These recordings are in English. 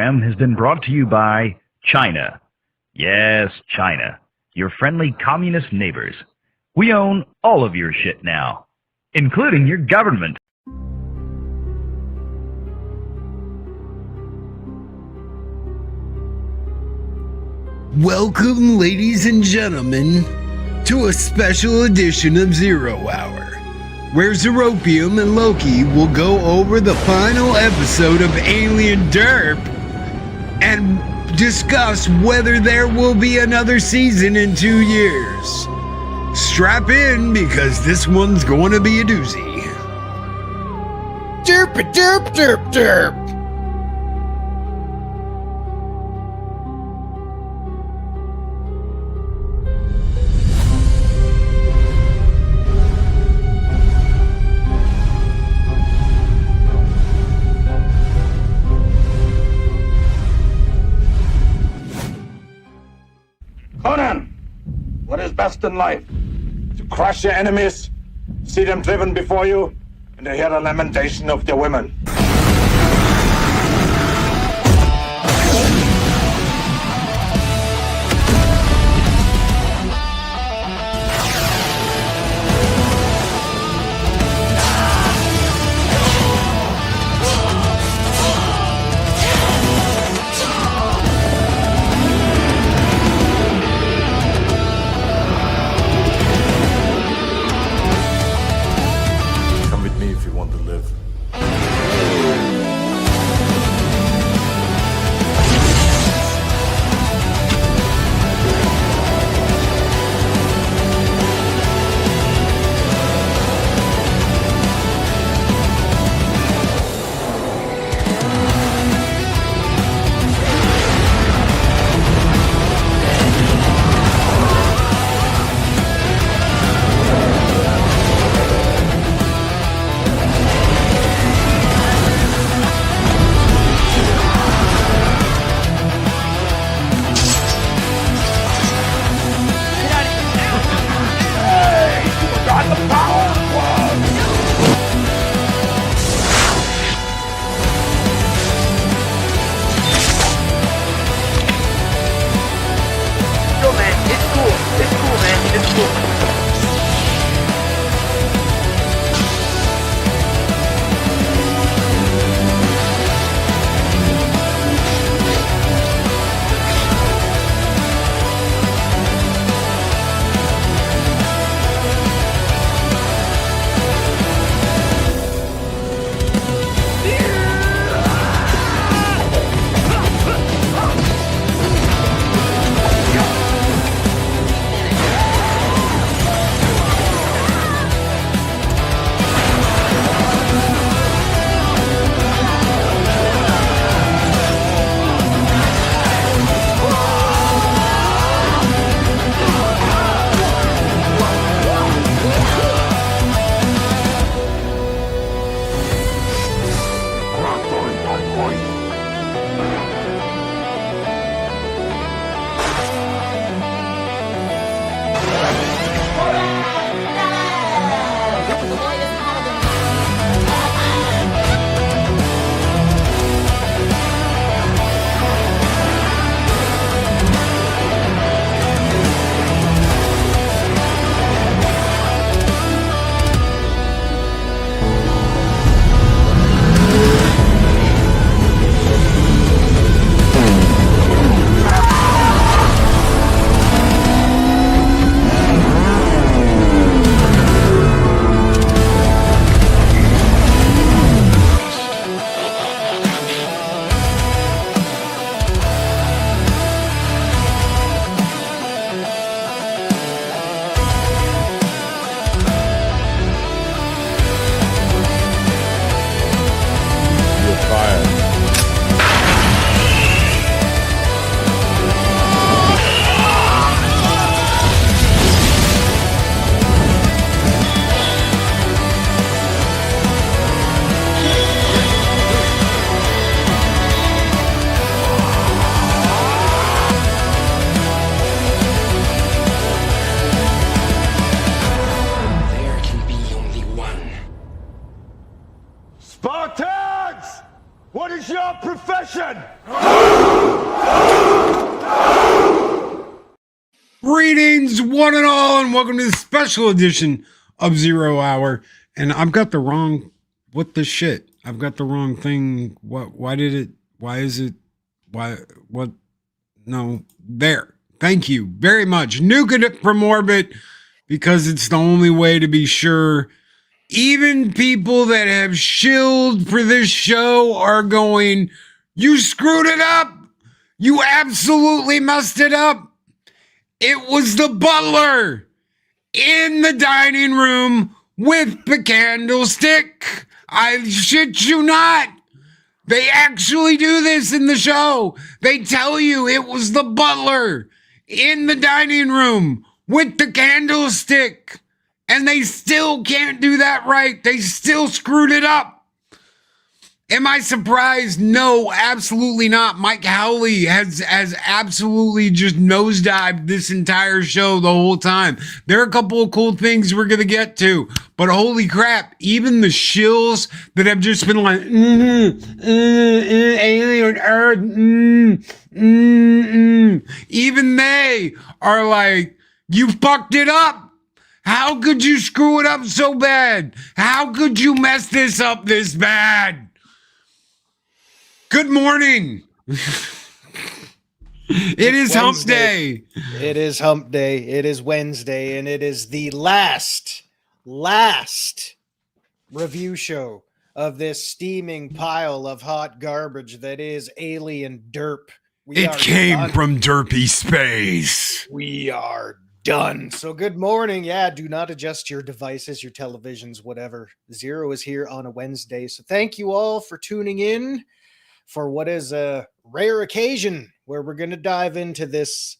program has been brought to you by China. Yes, China. Your friendly communist neighbors. We own all of your shit now, including your government. Welcome, ladies and gentlemen, to a special edition of Zero Hour, where Zeropium and Loki will go over the final episode of Alien Derp and discuss whether there will be another season in 2 years. Strap in, because this one's going to be a doozy. Derp, derp, derp, derp. Conan, what is best in life? To crush your enemies, see them driven before you, and to hear the lamentation of their women. What is your profession? Greetings, one and all, and welcome to the special edition of Zero Hour. And I've got the wrong, what the shit? I've got the wrong thing. Why is it, what? No, there. Thank you very much. Nuke it from orbit because it's the only way to be sure. Even people that have shilled for this show are going, you screwed it up. You absolutely messed it up. It was the butler in the dining room with the candlestick. I shit you not. They actually do this in the show. They tell you it was the butler in the dining room with the candlestick. And they still can't do that right. They still screwed it up. Am I surprised? No, absolutely not. Mike Howley has absolutely just nosedived this entire show the whole time. There are a couple of cool things we're going to get to, but holy crap, even the shills that have just been like, alien earth, even they are like, you fucked it up. How could you screw it up so bad? How could you mess this up this bad? Good morning. It is hump day. It is hump day. It is Wednesday, and it is the last review show of this steaming pile of hot garbage that is Alien Derp. It came from derpy space. We are done. So good morning. Yeah, do not adjust your devices, your televisions, whatever. Zero is here on a Wednesday. So thank you all for tuning in for what is a rare occasion where we're going to dive into this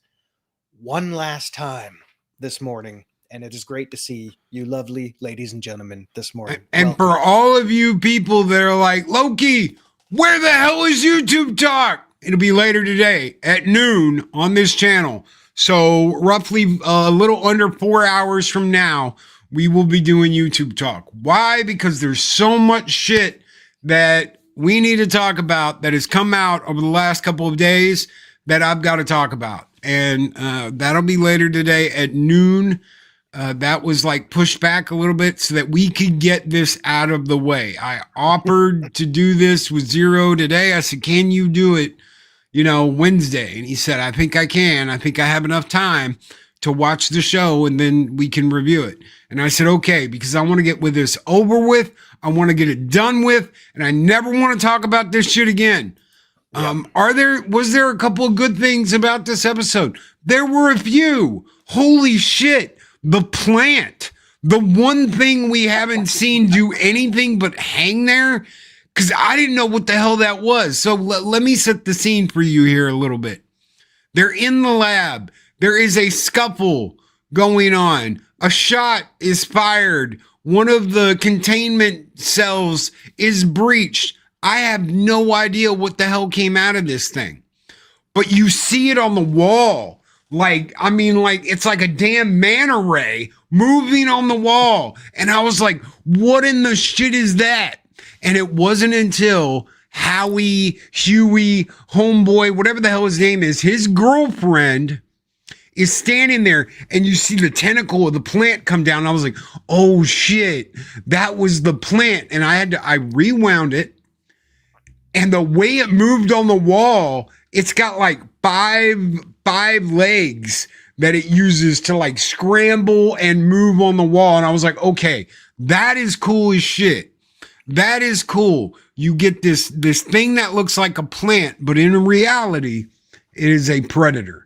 one last time this morning. And it is great to see you lovely ladies and gentlemen this morning. And welcome. For all of you people that are like, Loki, where the hell is YouTube Talk? It'll be later today at noon on this channel. So roughly a little under 4 hours from now, we will be doing YouTube Talk. Why? Because there's so much shit that we need to talk about that has come out over the last couple of days that I've got to talk about. And that'll be later today at noon. That was like pushed back a little bit so that we could get this out of the way. I offered to do this with Zero today. I said, can you do it, Wednesday? And he said, I think I can. I think I have enough time to watch the show and then we can review it. And I said, okay, because I want to get with this over with. I want to get it done with, and I never want to talk about this shit again. Was there a couple of good things about this episode? There were a few. Holy shit. The plant, the one thing we haven't seen do anything but hang there, because I didn't know what the hell that was. So let me set the scene for you here a little bit. They're in the lab. There is a scuffle going on. A shot is fired. One of the containment cells is breached. I have no idea what the hell came out of this thing. But you see it on the wall. It's like a damn manta ray moving on the wall. And I was like, what in the shit is that? And it wasn't until Huey, homeboy, whatever the hell his name is, his girlfriend is standing there and you see the tentacle of the plant come down. I was like, oh shit, that was the plant. And I rewound it. And the way it moved on the wall, it's got like five legs that it uses to like scramble and move on the wall. And I was like, okay, that is cool as shit. That is cool. You get this thing that looks like a plant, but in reality, it is a predator.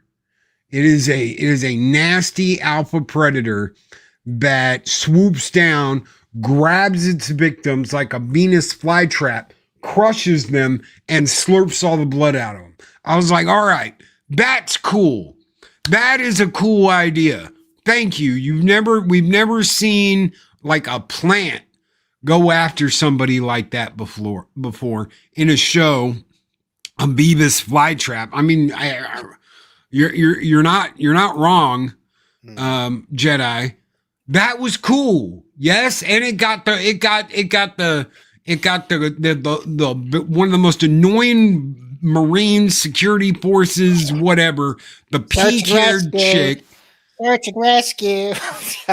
It is a nasty alpha predator that swoops down, grabs its victims like a Venus flytrap, crushes them, and slurps all the blood out of them. I was like, all right, that's cool. That is a cool idea. Thank you. We've never seen like a plant go after somebody like that before in a show. A Beavis flytrap. I mean, You're not wrong, Jedi. That was cool. Yes, and it got the It got the one of the most annoying Marine security forces, whatever, the pink-haired chick. Search and rescue.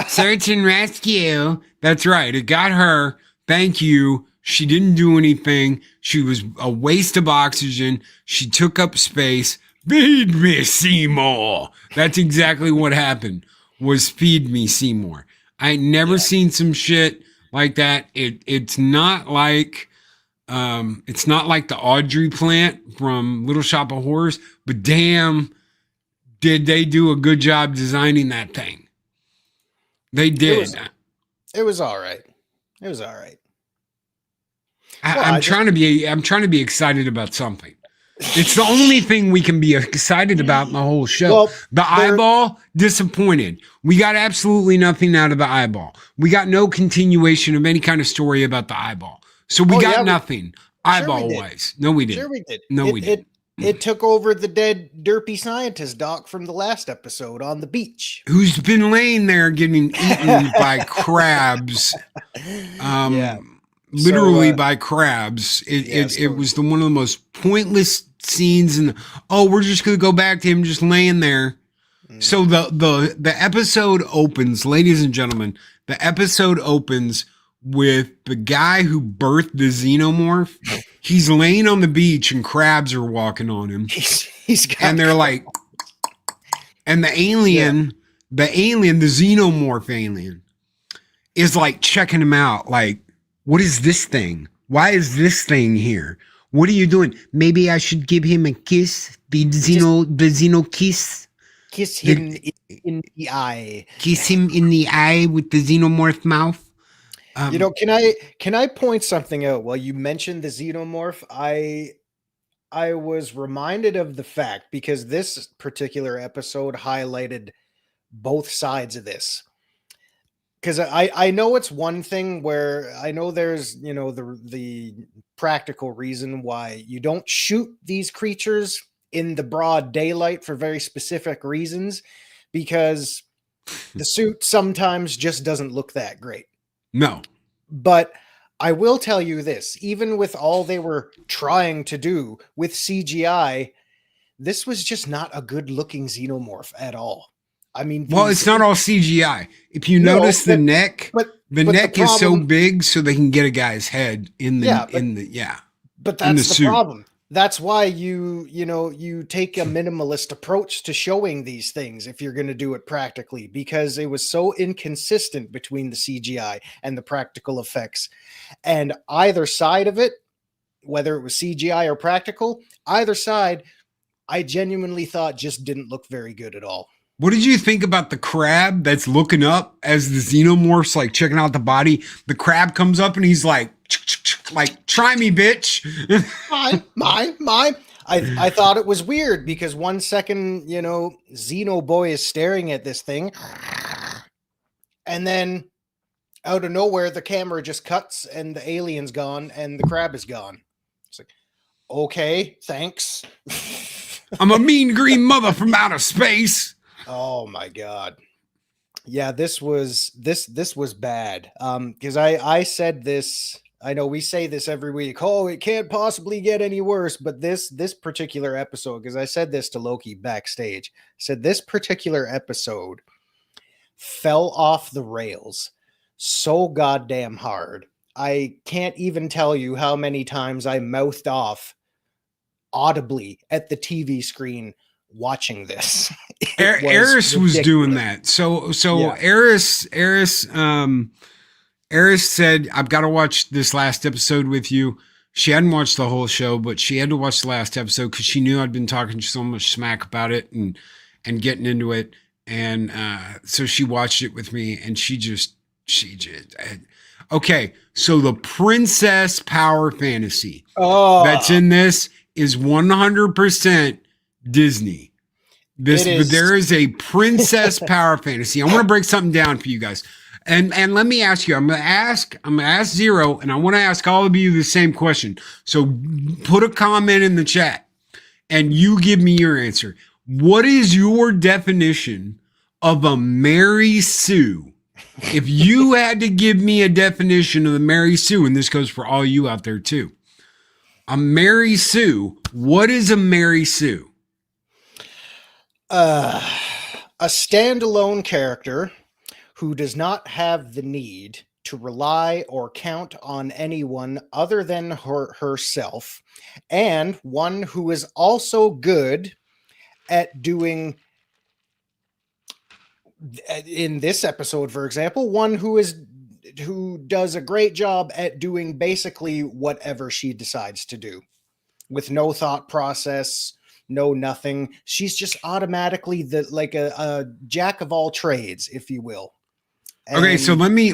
Search and rescue. That's right. It got her. Thank you. She didn't do anything. She was a waste of oxygen. She took up space. Feed me, Seymour. That's exactly what happened. Was feed me, Seymour. I ain't never seen some shit like that. It's not like the Audrey plant from Little Shop of Horrors, but damn, did they do a good job designing that thing? They did. It was all right. It was all right. I'm trying to be excited about something. It's the only thing we can be excited about in the whole show. Well, the eyeball, disappointed. We got absolutely nothing out of the eyeball. We got no continuation of any kind of story about the eyeball. So we got nothing eyeball-wise. No, we didn't. Sure we did. No, we didn't. It took over the dead derpy scientist doc from the last episode on the beach. Who's been laying there getting eaten by crabs. Literally by crabs. It was one of the most pointless scenes, and we're just gonna go back to him just laying there. So the episode opens, ladies and gentlemen, the episode opens with the guy who birthed the xenomorph. He's laying on the beach and crabs are walking on him. And they're like, and the alien, the xenomorph alien is like checking him out. Like, what is this thing? Why is this thing here? What are you doing? Maybe I should give him a kiss. The xeno kiss. Kiss him in the eye. Kiss him in the eye with the xenomorph mouth. Can I point something out? While you mentioned the xenomorph, I was reminded of the fact, because this particular episode highlighted both sides of this. Because I know it's one thing where I know there's, the practical reason why you don't shoot these creatures in the broad daylight for very specific reasons, because the suit sometimes just doesn't look that great. No. But I will tell you this, even with all they were trying to do with CGI, this was just not a good looking xenomorph at all. I mean, it's not all CGI. If you notice the neck, the neck is so big so they can get a guy's head in the But that's the problem. That's why you take a minimalist approach to showing these things if you're going to do it practically, because it was so inconsistent between the CGI and the practical effects. And either side of it, whether it was CGI or practical, either side, I genuinely thought just didn't look very good at all. What did you think about the crab that's looking up as the xenomorph's like checking out the body? The crab comes up and he's like, try me, bitch. Mine. I thought it was weird because 1 second, Xeno Boy is staring at this thing. And then out of nowhere, the camera just cuts and the alien's gone and the crab is gone. It's like, okay, thanks. I'm a mean green mother from outer space. Oh my God. Yeah, this was bad. Because I said this, I know we say this every week. Oh, it can't possibly get any worse. But this particular episode, because I said this to Loki backstage, I said this particular episode fell off the rails so goddamn hard. I can't even tell you how many times I mouthed off audibly at the TV screen watching this. Eris was doing that. So yeah. Eris said, I've got to watch this last episode with you. She hadn't watched the whole show, but she had to watch the last episode because she knew I'd been talking so much smack about it and getting into it. And so she watched it with me, and she just okay. So the princess power fantasy that's in this is 100% Disney. But there is a princess power fantasy. I want to break something down for you guys. And let me ask you, I'm gonna ask Zero, and I want to ask all of you the same question. So put a comment in the chat and you give me your answer. What is your definition of a Mary Sue If you had to give me a definition of the Mary Sue, and this goes for all you out there too, a Mary Sue, what is a Mary Sue? A standalone character who does not have the need to rely or count on anyone other than herself, and one who is also good at doing, in this episode, for example, one who does a great job at doing basically whatever she decides to do with no thought process, no nothing. She's just automatically a jack of all trades, if you will. Okay, so let me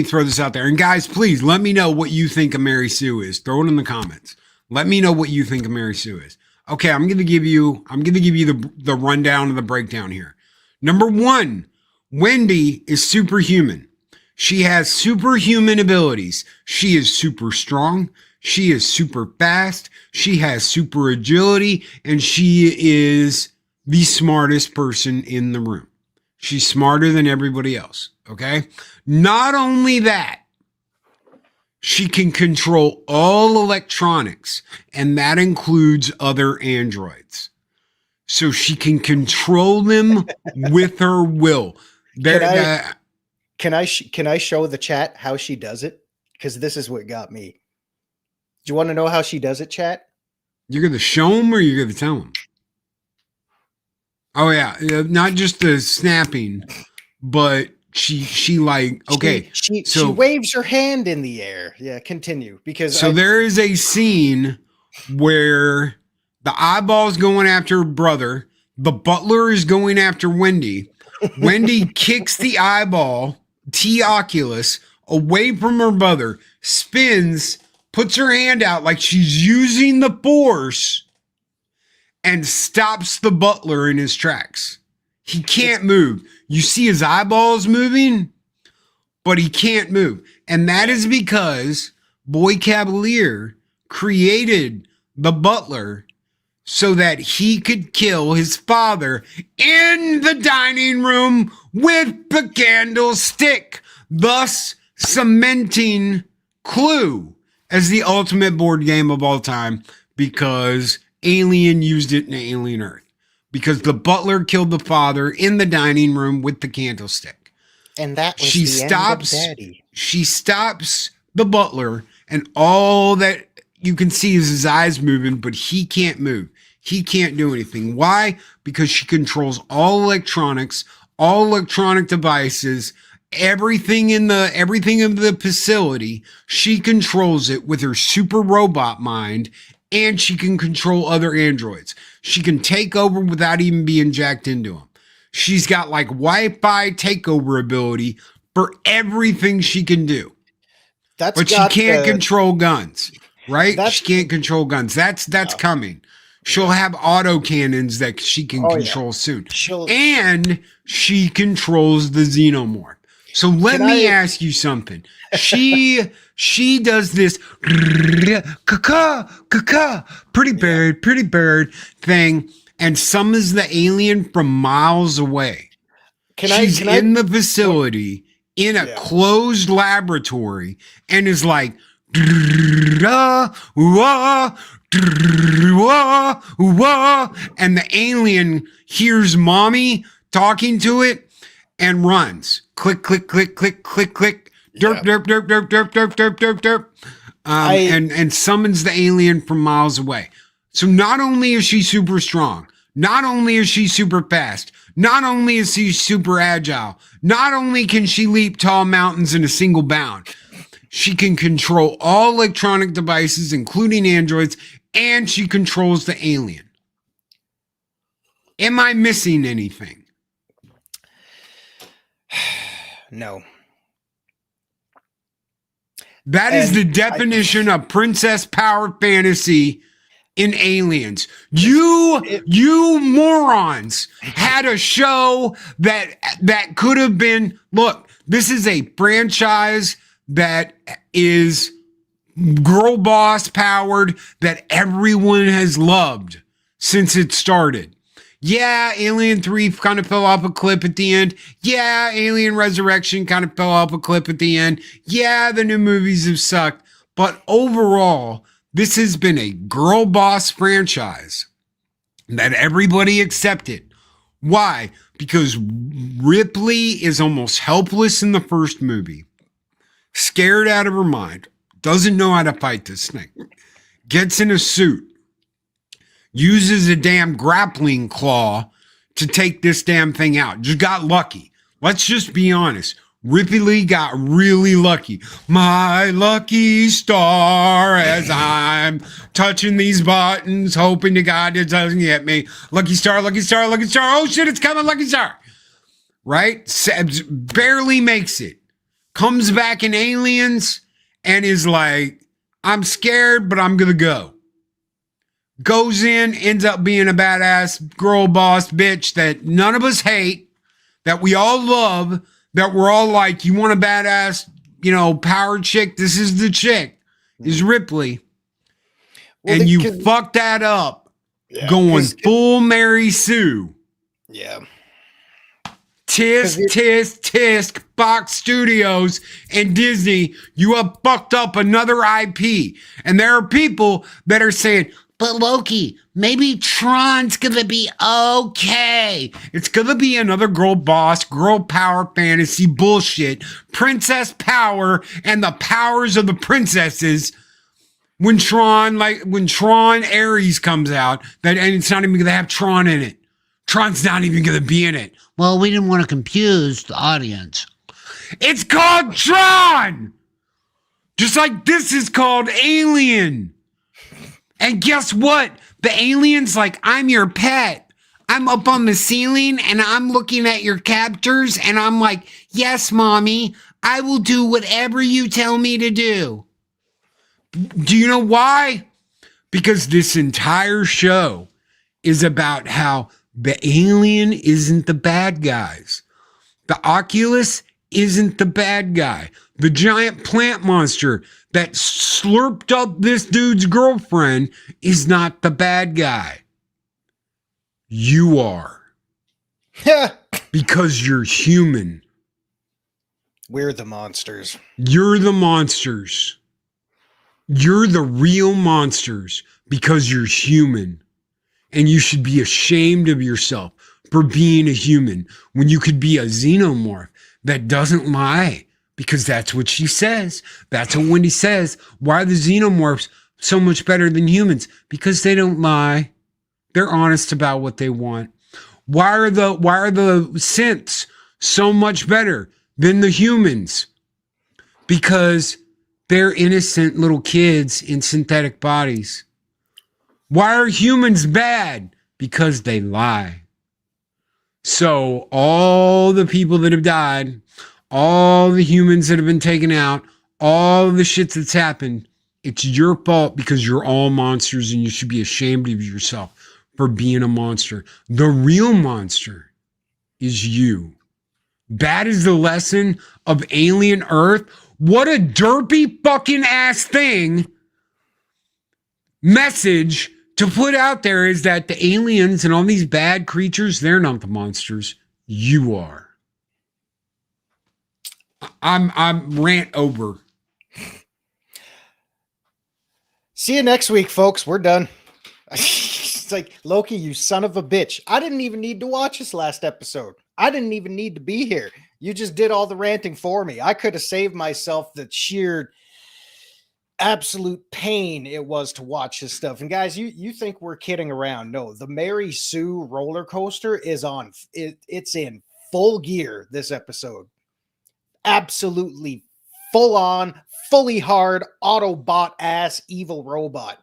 throw this out there. And guys, please let me know what you think a Mary Sue is. Throw it in the comments. Let me know what you think a Mary Sue is. Okay, I'm gonna give you the rundown of the breakdown here. Number 1, Wendy is superhuman. She has superhuman abilities. She is super strong. She is super fast. She has super agility, and she is the smartest person in the room. She's smarter than everybody else, okay? Not only that, she can control all electronics, and that includes other androids. So she can control them with her will. Can I show the chat how she does it? Because this is what got me. Do you want to know how she does it, chat? You're going to show them or you're going to tell them? Oh yeah, not just the snapping, but she like, okay. She waves her hand in the air. Yeah, continue. Because there is a scene where the eyeball's going after her brother, the butler is going after Wendy. Wendy kicks the eyeball, T-Oculus, away from her brother, spins, puts her hand out like she's using the force, and stops the butler in his tracks. He can't move. You see his eyeballs moving, but he can't move. And that is because Boy Cavalier created the butler so that he could kill his father in the dining room with the candlestick, thus cementing Clue as the ultimate board game of all time, because Alien used it in Alienearth, because the butler killed the father in the dining room with the candlestick. And that was end of Daddy. She stops the butler, and all that you can see is his eyes moving, but he can't move. He can't do anything. Why? Because she controls all electronics, all electronic devices, everything in the facility. She controls it with her super robot mind, and she can control other androids. She can take over without even being jacked into them. She's got like Wi-Fi takeover ability for everything she can do. But she can't control guns, right? She can't control guns. That's coming. She'll have autocannons that she can control soon. And she controls the xenomorph. So let me ask you something. She does this pretty bird thing, and summons the alien from miles away. She's in the facility in a closed laboratory and is like, and the alien hears mommy talking to it and runs. Click, click, click, click, click, click. Derp, derp, derp, derp, derp, derp, derp, derp, derp. And summons the alien from miles away. So not only is she super strong, not only is she super fast, not only is she super agile, not only can she leap tall mountains in a single bound, she can control all electronic devices, including androids, and she controls the alien. Am I missing anything? No. That is the definition of princess power fantasy in Aliens. You morons had a show that could have been, look, this is a franchise that is girl boss powered, that everyone has loved since it started. Yeah, Alien 3 kind of fell off a cliff at the end. Yeah, Alien Resurrection kind of fell off a cliff at the end. Yeah, the new movies have sucked. But overall, this has been a girl boss franchise that everybody accepted. Why? Because Ripley is almost helpless in the first movie. Scared out of her mind. Doesn't know how to fight this thing. Gets in a suit. Uses a damn grappling claw to take this damn thing out. Just got lucky. Let's just be honest. Ripley got really lucky. My lucky star as I'm touching these buttons, hoping to God it doesn't get me. Lucky star, lucky star, lucky star. Oh shit, it's coming, lucky star. Right? Barely makes it. Comes back in Aliens and is like, I'm scared, but I'm gonna go. Goes in, ends up being a badass girl boss bitch that none of us hate, that we all love, that we're all like, you want a badass, power chick? This is the chick, is Ripley. Well, and you fucked that up going full Mary Sue. Yeah. Tisk, tisk, tisk, Fox Studios and Disney, you have fucked up another IP. And there are people that are saying, but Loki, maybe Tron's gonna be okay. It's gonna be another girl boss, girl power fantasy bullshit, princess power and the powers of the princesses. When Tron Ares comes out, and it's not even gonna have Tron in it. Tron's not even gonna be in it. Well, we didn't want to confuse the audience. It's called Tron! Just like this is called Alien. And guess what? The alien's like, I'm your pet. I'm up on the ceiling and I'm looking at your captors and I'm like, yes, mommy, I will do whatever you tell me to do. Do you know why? Because this entire show is about how the alien isn't the bad guys. The Oculus isn't the bad guy. The giant plant monster that slurped up this dude's girlfriend is not the bad guy. You are. Because you're human. We're the monsters. You're the monsters. You're the real monsters because you're human. And you should be ashamed of yourself for being a human when you could be a xenomorph that doesn't lie. Because that's what she says. That's what Wendy says. Why are the xenomorphs so much better than humans? Because they don't lie. They're honest about what they want. Why are the synths so much better than the humans? Because they're innocent little kids in synthetic bodies. Why are humans bad? Because they lie. So all the people that have died, all the humans that have been taken out, all the shit that's happened, it's your fault because you're all monsters and you should be ashamed of yourself for being a monster. The real monster is you. That is the lesson of Alien Earth. What a derpy fucking ass thing message to put out there is that the aliens and all these bad creatures, they're not the monsters. You are. I'm rant over. See you next week, folks. We're done. It's like, Loki, you son of a bitch. I didn't even need to watch this last episode. I didn't even need to be here. You just did all the ranting for me. I could have saved myself the sheer absolute pain it was to watch this stuff. And guys, you think we're kidding around. No, the Mary Sue roller coaster is on. It's in full gear this episode. Absolutely full on, fully hard, Autobot ass evil robot.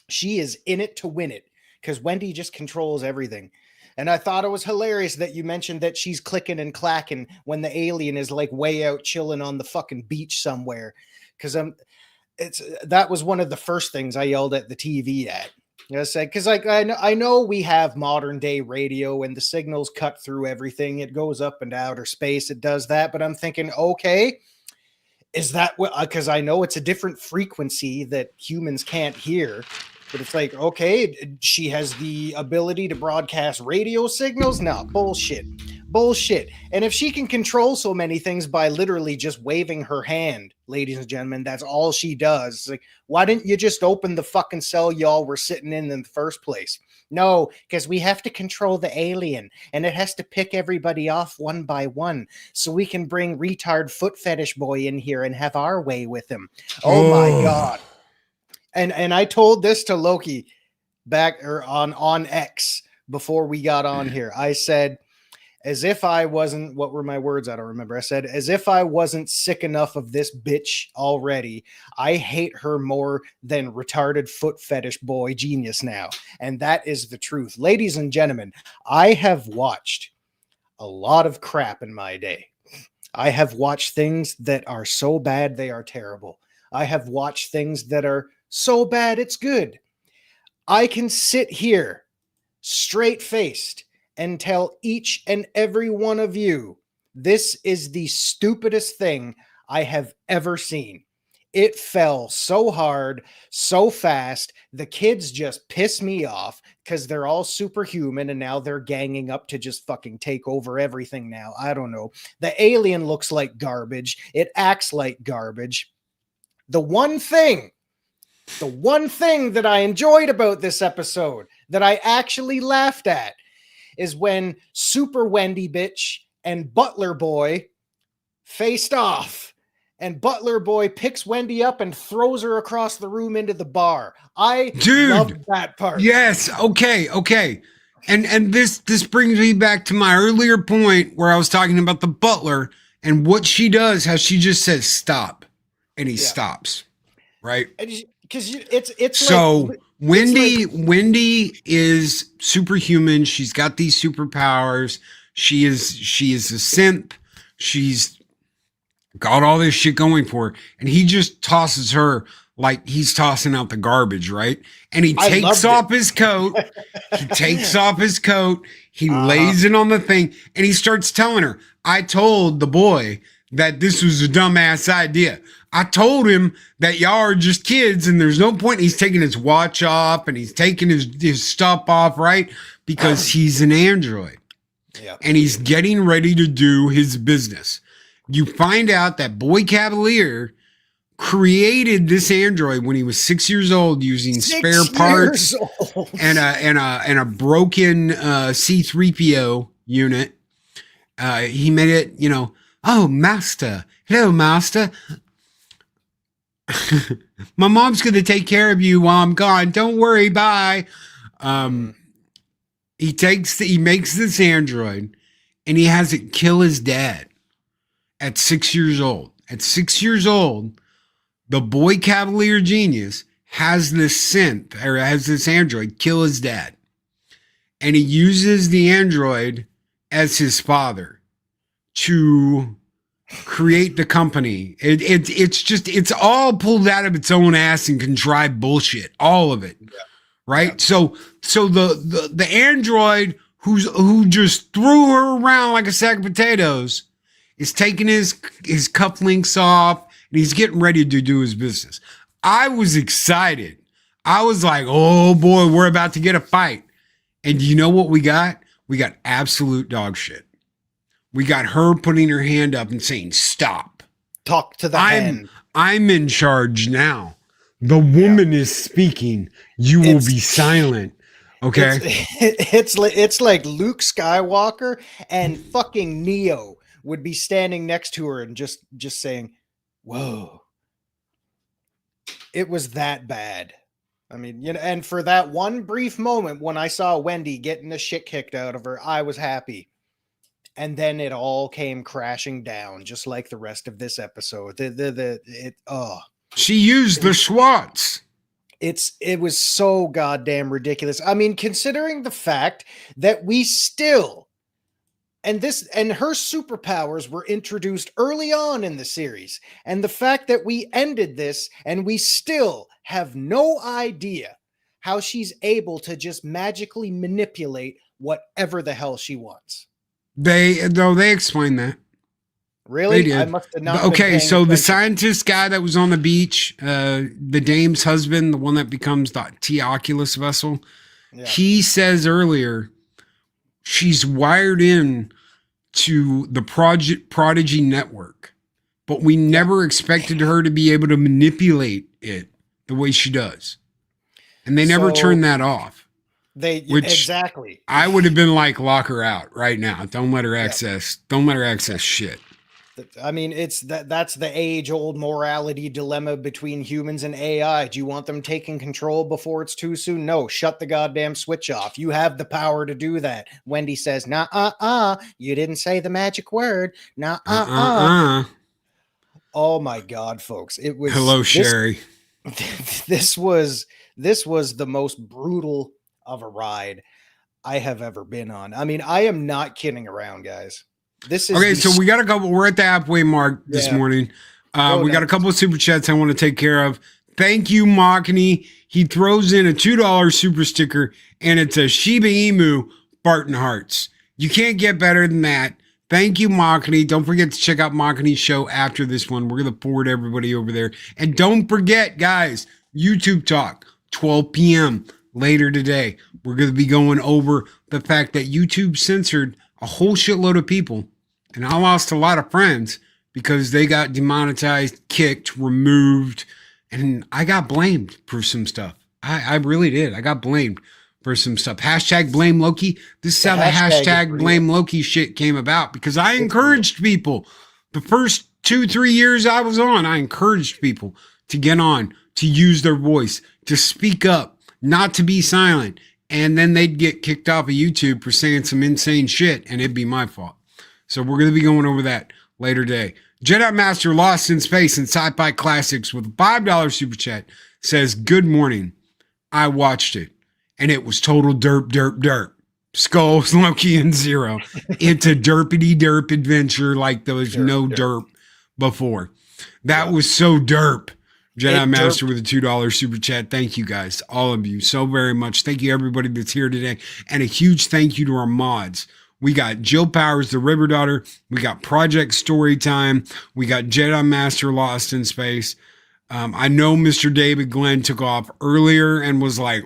She is in it to win it because Wendy just controls everything. And I thought it was hilarious that you mentioned that she's clicking and clacking when the alien is like way out chilling on the fucking beach somewhere. Because that was one of the first things I yelled at the TV at. I said, because like I know we have modern day radio and the signals cut through everything. It goes up and outer space. It does that. But I'm thinking, okay, is that what? Because I know it's a different frequency that humans can't hear. But it's like, okay, she has the ability to broadcast radio signals. No, bullshit. Bullshit. And if she can control so many things by literally just waving her hand, ladies and gentlemen, that's all she does. It's like, why didn't you just open the fucking cell y'all were sitting in the first place? No, because we have to control the alien and it has to pick everybody off one by one so we can bring retard foot fetish boy in here and have our way with him. Oh my God. And I told this to Loki back or on X before we got on here. I said, as if I wasn't, what were my words? I don't remember. I said, as if I wasn't sick enough of this bitch already. I hate her more than retarded foot fetish boy genius now. And that is the truth. Ladies and gentlemen, I have watched a lot of crap in my day. I have watched things that are so bad they are terrible. I have watched things that are so bad it's good. I can sit here straight-faced and tell each and every one of you, this is the stupidest thing I have ever seen. It fell so hard, so fast. The kids just piss me off because they're all superhuman and now they're ganging up to just fucking take over everything now. I don't know. The alien looks like garbage. It acts like garbage. The one thing that I enjoyed about this episode, that I actually laughed at, is when Super Wendy bitch and Butler Boy faced off. And Butler Boy picks Wendy up and throws her across the room into the bar. I loved that part. Yes. Okay. And this brings me back to my earlier point where I was talking about the butler and what she does, how she just says stop and he stops. Right. Because it's so like, Wendy is superhuman. She's got these superpowers. She is a simp. She's got all this shit going for her. And he just tosses her like he's tossing out the garbage, right? And he takes off his coat. He takes off his coat. He lays it on the thing and he starts telling her, I told the boy that this was a dumbass idea. I told him that y'all are just kids and there's no point. He's taking his watch off and he's taking his stuff off, right? Because he's an android. Yeah. And he's getting ready to do his business. You find out that Boy Cavalier created this android when he was 6 years old using spare parts and a broken C-3PO unit. He made it, oh, master. Hello, master. My mom's going to take care of you while I'm gone. Don't worry. Bye. He makes this android and he has it kill his dad at 6 years old. At 6 years old, the Boy Cavalier genius has this android kill his dad. And he uses the android as his father to create the company. It's all pulled out of its own ass and contrived bullshit. All of it. Yeah. Right? Yeah. So the android who just threw her around like a sack of potatoes is taking his cufflinks off and he's getting ready to do his business. I was excited. I was like, oh boy, we're about to get a fight. And you know what we got? We got absolute dog shit. We got her putting her hand up and saying, stop. Talk to the hand. I'm in charge now. The woman is speaking. You will be silent. Okay. It's like Luke Skywalker and fucking Neo would be standing next to her and just saying, whoa. It was that bad. I mean, and for that one brief moment when I saw Wendy getting the shit kicked out of her, I was happy. And then it all came crashing down, just like the rest of this episode. She used the SWATs. It was so goddamn ridiculous. I mean, considering the fact that we still, and her superpowers were introduced early on in the series, and the fact that we ended this and we still have no idea how she's able to just magically manipulate whatever the hell she wants. They explain that. Really? They I did. must have not Okay, been paying so the attention. scientist guy that was on the beach, the dame's husband, the one that becomes the T-Oculus vessel, Yeah. he says earlier she's wired in to the Prodigy network, but we never expected her to be able to manipulate it the way she does. And they never So- turned that off. Exactly. I would have been like, lock her out right now. Don't let her access. Don't let her access shit. I mean, that's the age-old morality dilemma between humans and AI. Do you want them taking control before it's too soon? No, shut the goddamn switch off. You have the power to do that. Wendy says, nah, you didn't say the magic word. Nah, Oh my God, folks. It was Hello, Sherry. This was the most brutal of a ride I have ever been on. I mean, I am not kidding around, guys. This is Okay, so we got a couple. We're at the halfway mark this morning. We got a couple of super chats I want to take care of. Thank you, Machini. He throws in a $2 super sticker, and it's a Shiba Inu Barton Hearts. You can't get better than that. Thank you, Machini. Don't forget to check out Machini's show after this one. We're going to forward everybody over there. And don't forget, guys, YouTube Talk, 12 p.m. later today. We're going to be going over the fact that YouTube censored a whole shitload of people. And I lost a lot of friends because they got demonetized, kicked, removed. And I got blamed for some stuff. I really did. I got blamed for some stuff. Hashtag blame Loki. This is how the hashtag blame Loki shit came about because I encouraged people. The first 2-3 years I was on, I encouraged people to get on, to use their voice, to speak up, not to be silent. And then they'd get kicked off of YouTube for saying some insane shit, and it'd be my fault. So we're going to be going over that later today. Jedi Master Lost in Space and Sci-Fi Classics with a $5 super chat says, good morning. I watched it, and it was total derp. Skulls, Loki, and Zero. It's a derp adventure like there was no derp before. That was so derp. Jedi Master with a $2 super chat. Thank you guys, all of you, so very much. Thank you everybody that's here today. And a huge thank you to our mods. We got Jill Powers, the River Daughter. We got Project Storytime. We got Jedi Master Lost in Space. I know Mr. David Glenn took off earlier and was like,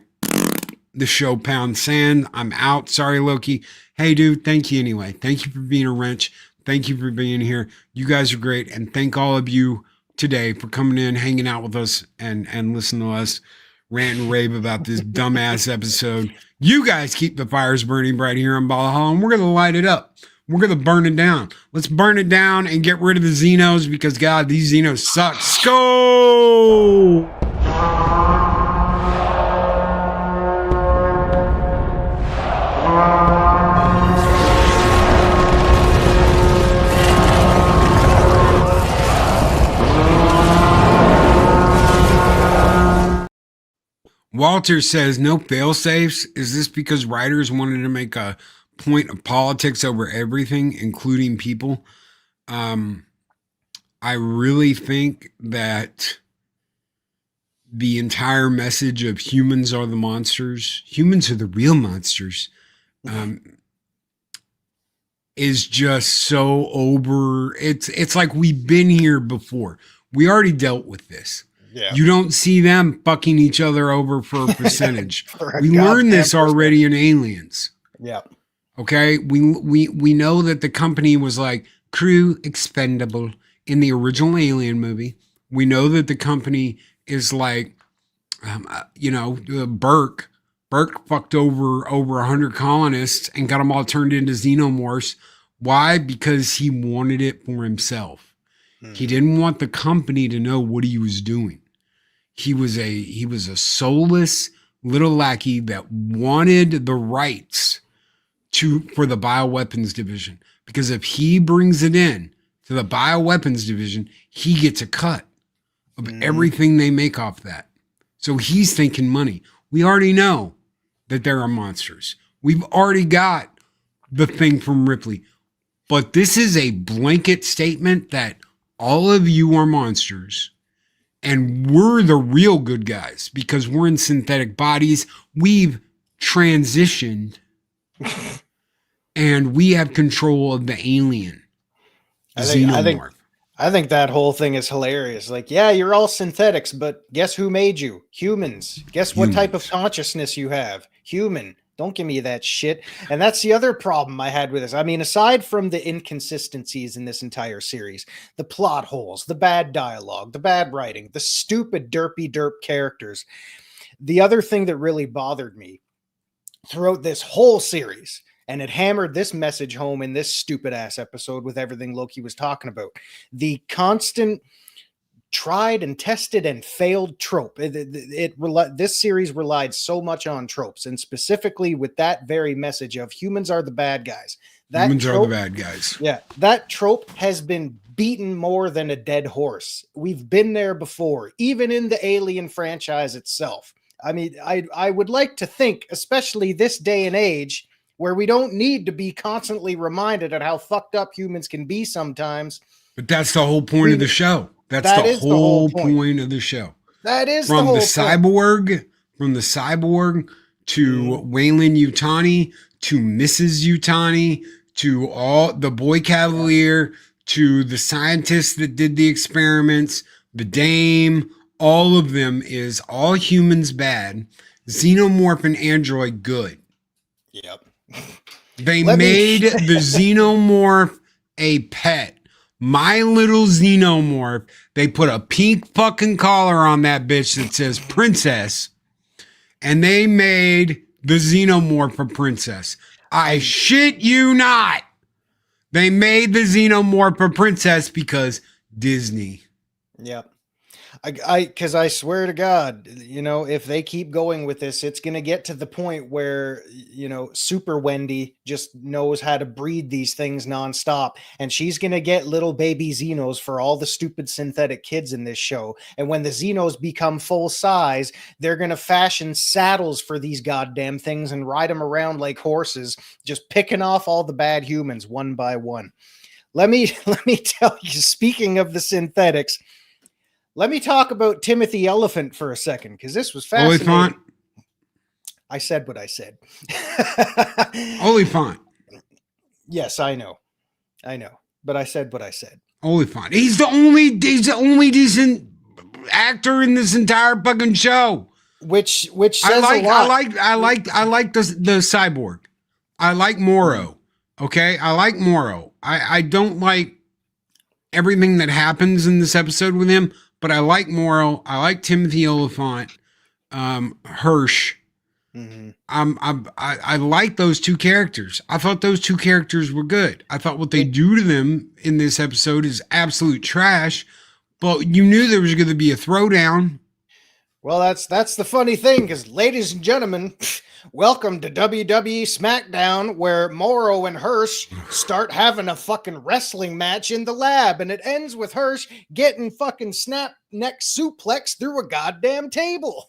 the show pound sand. I'm out. Sorry, Loki. Hey, dude, thank you anyway. Thank you for being a wrench. Thank you for being here. You guys are great. And thank all of you today for coming in, hanging out with us, and listening to us rant and rave about this dumbass episode. You guys keep the fires burning bright here in Valhalla, and we're going to light it up. We're going to burn it down. Let's burn it down and get rid of the Xenos because, God, these Xenos suck. Go! Walter says, no fail-safes? Is this because writers wanted to make a point of politics over everything, including people? I really think that the entire message of humans are the monsters, humans are the real monsters, is just so over. It's like we've been here before. We already dealt with this. Yeah. You don't see them fucking each other over for a percentage. We learned this already in Aliens. Yeah. Okay. We know that the company was like crew expendable in the original Alien movie. We know that the company is like, Burke fucked over 100 colonists and got them all turned into xenomorphs. Why? Because he wanted it for himself. He didn't want the company to know what he was doing. He was a soulless little lackey that wanted the rights for the bioweapons division. Because if he brings it in to the bioweapons division, he gets a cut of everything they make off that. So he's thinking money. We already know that there are monsters. We've already got the thing from Ripley. But this is a blanket statement that all of you are monsters and we're the real good guys because we're in synthetic bodies. We've transitioned and we have control of the alien. I think Xenomorph. I think that whole thing is hilarious. Like, yeah, you're all synthetics, but guess who made you? Humans. Guess what type of Humans. consciousness you have? Human. Don't give me that shit. And that's the other problem I had with this. I mean, aside from the inconsistencies in this entire series, the plot holes, the bad dialogue, the bad writing, the stupid derpy derp characters, the other thing that really bothered me throughout this whole series, and it hammered this message home in this stupid ass episode with everything Loki was talking about, the constant tried and tested and failed trope. This series relied so much on tropes, and specifically with that very message of humans are the bad guys. Humans are the bad guys. Yeah, that trope has been beaten more than a dead horse. We've been there before, even in the Alien franchise itself. I mean, I would like to think, especially this day and age, where we don't need to be constantly reminded of how fucked up humans can be sometimes. But that's the whole point of the show. That is the whole point of the show. That is from the whole cyborg, from the cyborg to Wayland Yutani to Mrs. Yutani to all the boy cavalier to the scientists that did the experiments, the dame, all of them is all humans bad, xenomorph and android good. Yep. They made the xenomorph a pet. My little xenomorph, they put a pink fucking collar on that bitch that says princess, and they made the xenomorph a princess. I shit you not. They made the xenomorph a princess because Disney. Yep. Because I swear to God, you know, if they keep going with this, it's going to get to the point where, you know, Super Wendy just knows how to breed these things nonstop. And she's going to get little baby Xenos for all the stupid synthetic kids in this show. And when the Xenos become full size, they're going to fashion saddles for these goddamn things and ride them around like horses, just picking off all the bad humans one by one. Let me tell you, speaking of the synthetics, let me talk about Timothy Elephant for a second, because this was fascinating. Oliphant. I said what I said. Oliphant. Yes, I know, but I said what I said. Oliphant. He's the only decent actor in this entire fucking show. Which says a lot. I like the cyborg. I like Morrow. Okay, I like Morrow. I don't like everything that happens in this episode with him. But I like Morrow. I like Timothy Oliphant, Hirsch. Mm-hmm. I like those two characters. I thought those two characters were good. I thought what they do to them in this episode is absolute trash. But you knew there was going to be a throwdown. Well, that's the funny thing, because ladies and gentlemen, welcome to WWE SmackDown, where Morrow and Hirsch start having a fucking wrestling match in the lab, and it ends with Hirsch getting fucking snap neck suplex through a goddamn table.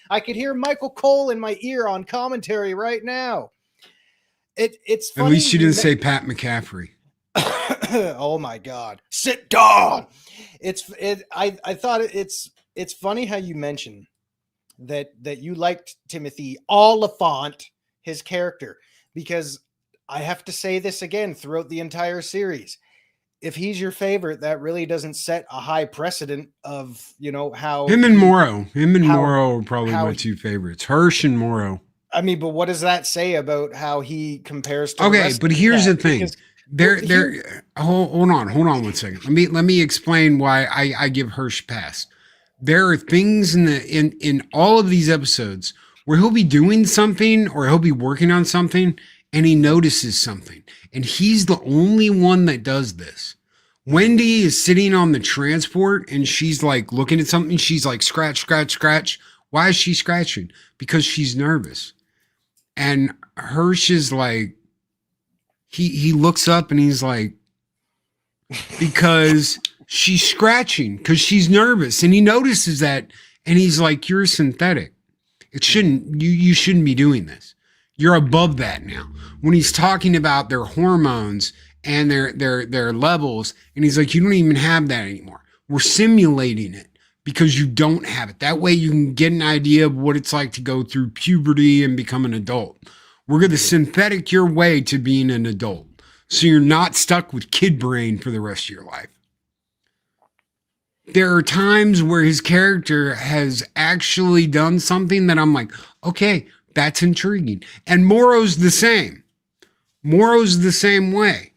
I could hear Michael Cole in my ear on commentary right now. It's funny. At least you didn't say Pat McCaffrey. Oh my God! Sit down. I thought it's funny how you mentioned that you liked Timothy Oliphant, his character, because I have to say this again throughout the entire series. If he's your favorite, that really doesn't set a high precedent of, you know, how him and Morrow are probably my two favorites, Hirsch and Morrow. I mean, but what does that say about how he compares to? Okay, but here's the thing. Hold on 1 second. Let me explain why I give Hirsch pass. There are things in all of these episodes where he'll be doing something or he'll be working on something and he notices something. And he's the only one that does this. Wendy is sitting on the transport and she's like looking at something. She's like, scratch, scratch, scratch. Why is she scratching? Because she's nervous. And Hirsch is like, he looks up and he's like, because she's scratching because she's nervous, and he notices that, and he's like, "You're synthetic. It shouldn't. You shouldn't be doing this. You're above that now." When he's talking about their hormones and their levels, and he's like, "You don't even have that anymore. We're simulating it because you don't have it. That way, you can get an idea of what it's like to go through puberty and become an adult. We're going to synthetic your way to being an adult. so you're not stuck with kid brain for the rest of your life. There are times where his character has actually done something that I'm like, okay, that's intriguing. And Moro's the same. Moro's the same way.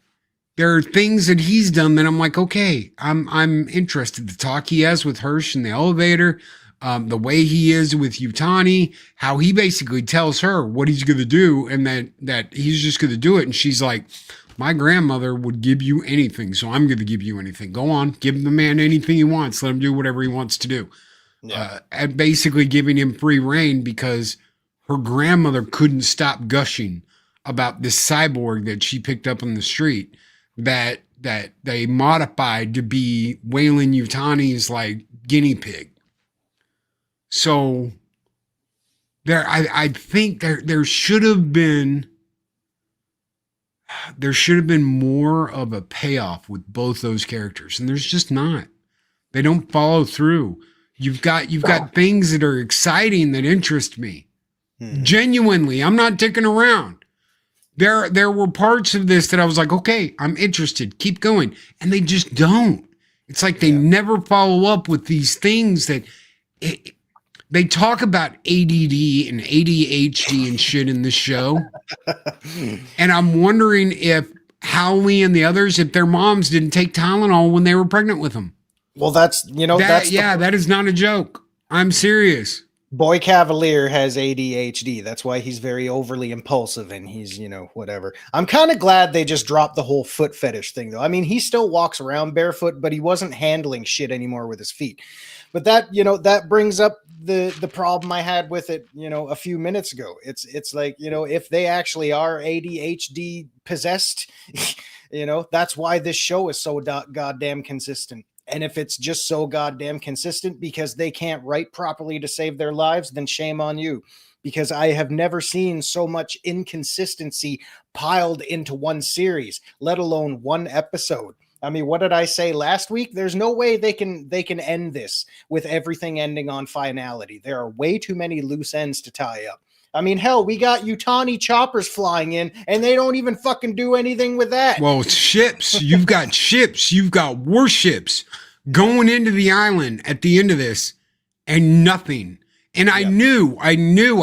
There are things that he's done that I'm like, okay, I'm interested. The talk he has with Hirsch in the elevator, the way he is with Yutani, how he basically tells her what he's going to do and that he's just going to do it. And she's like, my grandmother would give you anything, so I'm going to give you anything. Go on, give the man anything he wants. Let him do whatever he wants to do. Yeah. And basically giving him free reign because her grandmother couldn't stop gushing about this cyborg that she picked up on the street that they modified to be Wayland Yutani's like guinea pig. So I think there should have been more of a payoff with both those characters, and there's just not. They don't follow through. You've got things that are exciting that interest me. Genuinely, I'm not dicking around. There were parts of this that I was like, okay, I'm interested. Keep going. And they just don't. It's like they never follow up with these things that they talk about ADD and ADHD and shit in this show. And I'm wondering if Howley and the others, if their moms didn't take Tylenol when they were pregnant with them. Well, that is not a joke. I'm serious. Boy Cavalier has ADHD. That's why he's very overly impulsive and he's, whatever. I'm kind of glad they just dropped the whole foot fetish thing, though. I mean, he still walks around barefoot, but he wasn't handling shit anymore with his feet. But that brings up the problem I had with it, a few minutes ago. It's like, if they actually are ADHD possessed, that's why this show is so goddamn consistent. And if it's just so goddamn consistent because they can't write properly to save their lives, then shame on you. Because I have never seen so much inconsistency piled into one series, let alone one episode. I mean, what did I say last week? There's no way they can end this with everything ending on finality. There are way too many loose ends to tie up. I mean, hell, we got Yutani choppers flying in, and they don't even fucking do anything with that. Well, it's ships. You've got ships. You've got warships going into the island at the end of this, and nothing. And I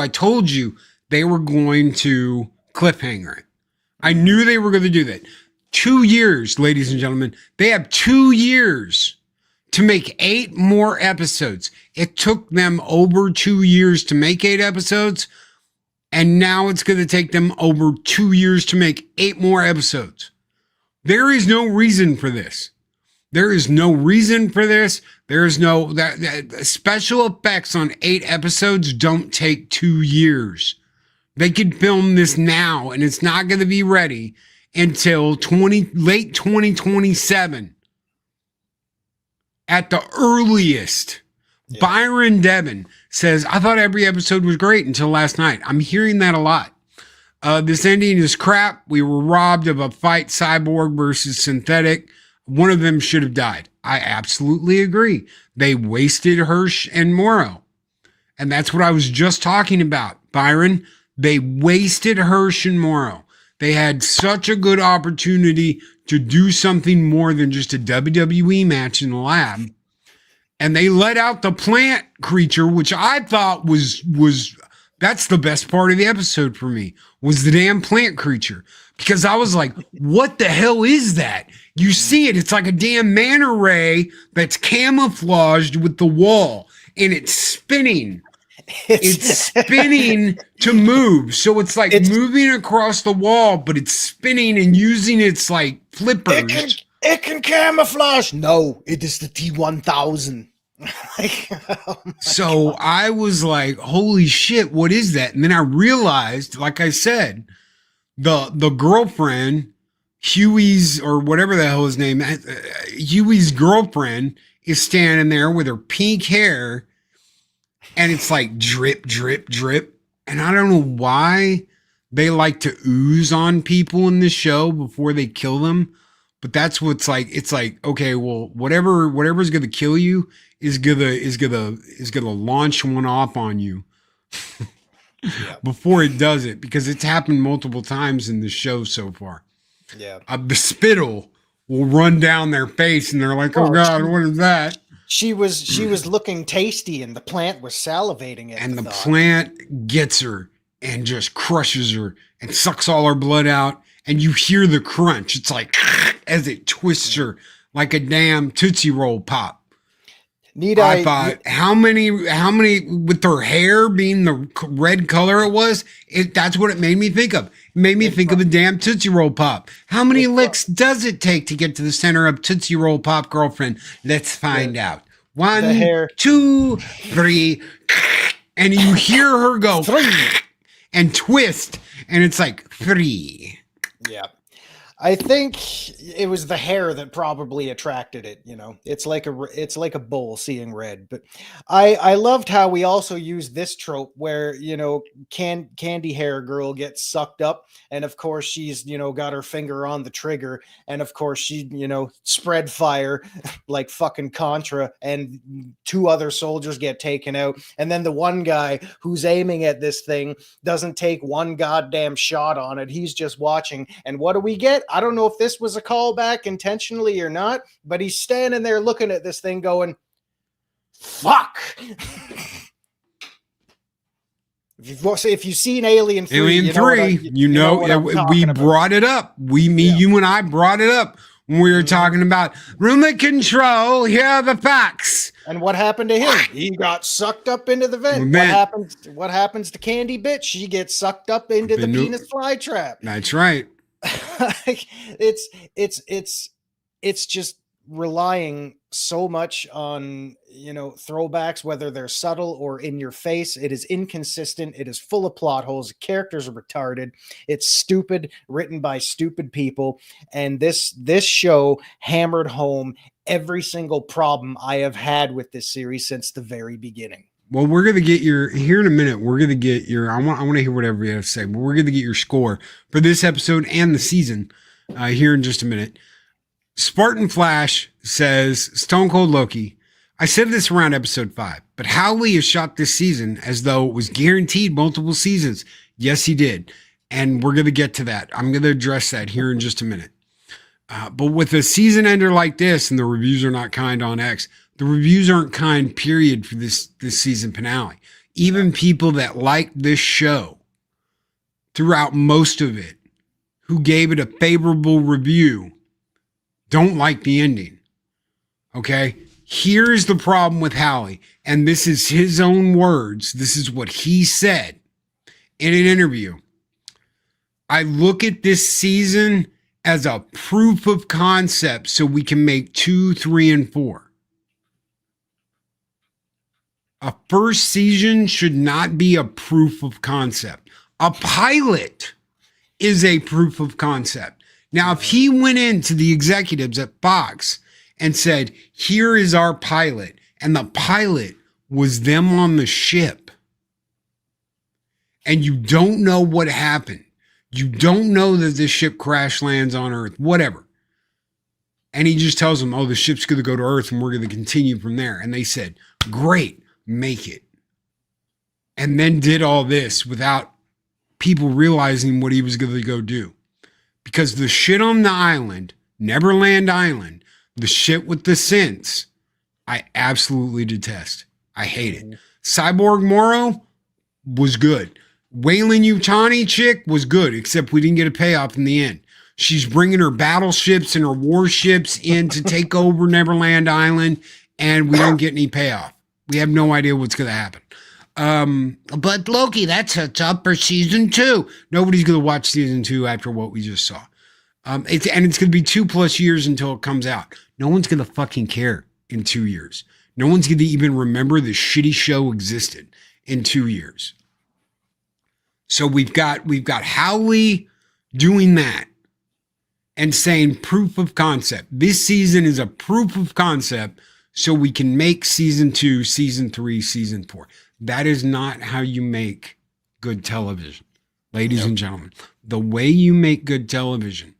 told you they were going to cliffhanger it. I knew they were going to do that. 2 years, ladies and gentlemen. They have 2 years to make 8 more episodes. It took them over 2 years to make 8 episodes. And now it's going to take them over 2 years to make 8 more episodes. There is no reason for this. There is no reason for this. There is no that special effects on 8 episodes don't take 2 years. They could film this now, and it's not going to be ready until late 2027 at the earliest. Yeah. Byron Devin says, I thought every episode was great until last night. I'm hearing that a lot. This ending is crap. We were robbed of a fight, cyborg versus synthetic. One of them should have died. I absolutely agree. They wasted Hirsch and Morrow. And that's what I was just talking about, Byron. They wasted Hirsch and Morrow. They had such a good opportunity to do something more than just a WWE match in the lab. And they let out the plant creature, which I thought was that's the best part of the episode for me, was the damn plant creature. Because I was like, what the hell is that? You see it. It's like a damn manta ray that's camouflaged with the wall. And it's spinning. It's spinning to move. So it's like moving across the wall, but it's spinning and using its like flippers. It can camouflage. No, it is the T-1000. So I was like, holy shit, what is that? And then I realized, like I said, the girlfriend, Huey's, or whatever the hell his name, Huey's girlfriend is standing there with her pink hair, and it's like drip, drip, drip. And I don't know why they like to ooze on people in this show before they kill them. But that's what's like. It's like, okay, well, whatever's gonna kill you is gonna launch one off on you before it does it, because it's happened multiple times in the show so far. Yeah. The spittle will run down their face, and they're like, "Oh God, what is that?" She was looking tasty, and the plant was salivating at And the thought. plant gets her and just crushes her and sucks all her blood out. And you hear the crunch. It's like as it twists her like a damn Tootsie Roll pop. I thought, how many with her hair being the red color it was, that's what it made me think of. It made me think of a damn Tootsie Roll Pop. How many licks does it take to get to the center of Tootsie Roll Pop, girlfriend? Let's find out. 1, 2, 3, and you hear her go 3 and twist, and it's like 3. Yeah. I think it was the hair that probably attracted it. It's like a bull seeing red. But I loved how we also used this trope where candy hair girl gets sucked up, and of course she's got her finger on the trigger, and of course she spread fire like fucking Contra, and 2 other soldiers get taken out, and then the one guy who's aiming at this thing doesn't take one goddamn shot on it. He's just watching, and what do we get? I don't know if this was a callback intentionally or not, but he's standing there looking at this thing going, fuck. If you've seen Alien 3, we brought it up. You and I brought it up when we were talking about remote control. Here are the facts. And what happened to him? He got sucked up into the vent. What happens to Candy Bitch? She gets sucked up into the penis fly trap. That's right. It's just relying so much on throwbacks, whether they're subtle or in your face. It is inconsistent. It is full of plot holes. The characters are retarded. It's stupid, written by stupid people, and this show hammered home every single problem I have had with this series since the very beginning. Well, we're going to get here in a minute. We're going to get I want to hear whatever you have to say, but we're going to get your score for this episode and the season here in just a minute. Spartan Flash says, stonecoldloki, I said this around episode 5, but Howley has shot this season as though it was guaranteed multiple seasons. Yes, he did. And we're going to get to that. I'm going to address that here in just a minute. But with a season ender like this, and the reviews are not kind on X, the reviews aren't kind, period, for this season finale. Even people that liked this show throughout most of it, who gave it a favorable review, don't like the ending. Okay? Here's the problem with Howley, and this is his own words. This is what he said in an interview. I look at this season as a proof of concept so we can make 2, 3, and 4. A first season should not be a proof of concept. A pilot is a proof of concept. Now, if he went into the executives at Fox and said, here is our pilot, and the pilot was them on the ship, and you don't know what happened, you don't know that the ship crash lands on Earth, whatever, and he just tells them, oh, the ship's going to go to Earth and we're going to continue from there. And they said, great, make it. And then did all this without people realizing what he was going to go do. Because the shit on the island, Neverland Island, the shit with the synths, I absolutely detest. I hate it. Cyborg Moro was good. Weyland Yutani chick was good, except we didn't get a payoff in the end. She's bringing her battleships and her warships in to take over Neverland Island, and we don't get any payoff. We have no idea what's going to happen. But Loki, that sets up for season 2. Nobody's going to watch season 2 after what we just saw. It's going to be 2+ years until it comes out. No one's going to fucking care in 2 years. No one's going to even remember the shitty show existed in 2 years. So we've got Howley doing that and saying proof of concept. This season is a proof of concept so we can make season 2, season 3, season 4. That is not how you make good television, ladies and gentlemen. The way you make good television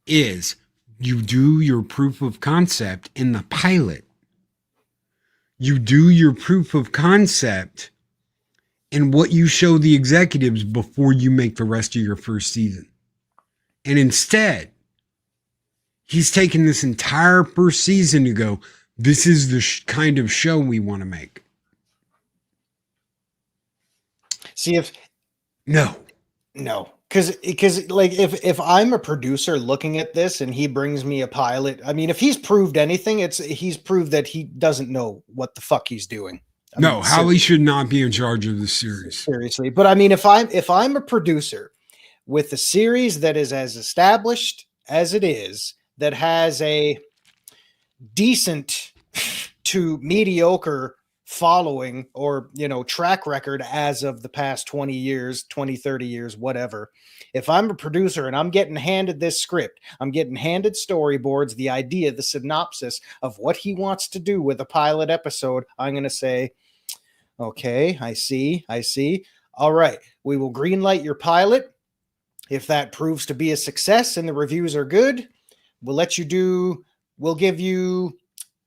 is you do your proof of concept in the pilot. You do your proof of concept in what you show the executives before you make the rest of your first season. And instead, He's taken this entire first season to go, this is the kind of show we want to make. See if No. Because like if I'm a producer looking at this and he brings me a pilot, I mean, if he's proved anything, he's proved that he doesn't know what the fuck he's doing. I No, mean, Howie should not be in charge of the series. Seriously. But I mean, if I'm a producer with a series that is as established as it is, that has a decent to mediocre following or, track record as of the past 20 years, 20, 30 years, whatever. If I'm a producer and I'm getting handed this script, I'm getting handed storyboards, the idea, the synopsis of what he wants to do with a pilot episode, I'm going to say, okay, I see. All right, we will greenlight your pilot. If that proves to be a success and the reviews are good, we'll give you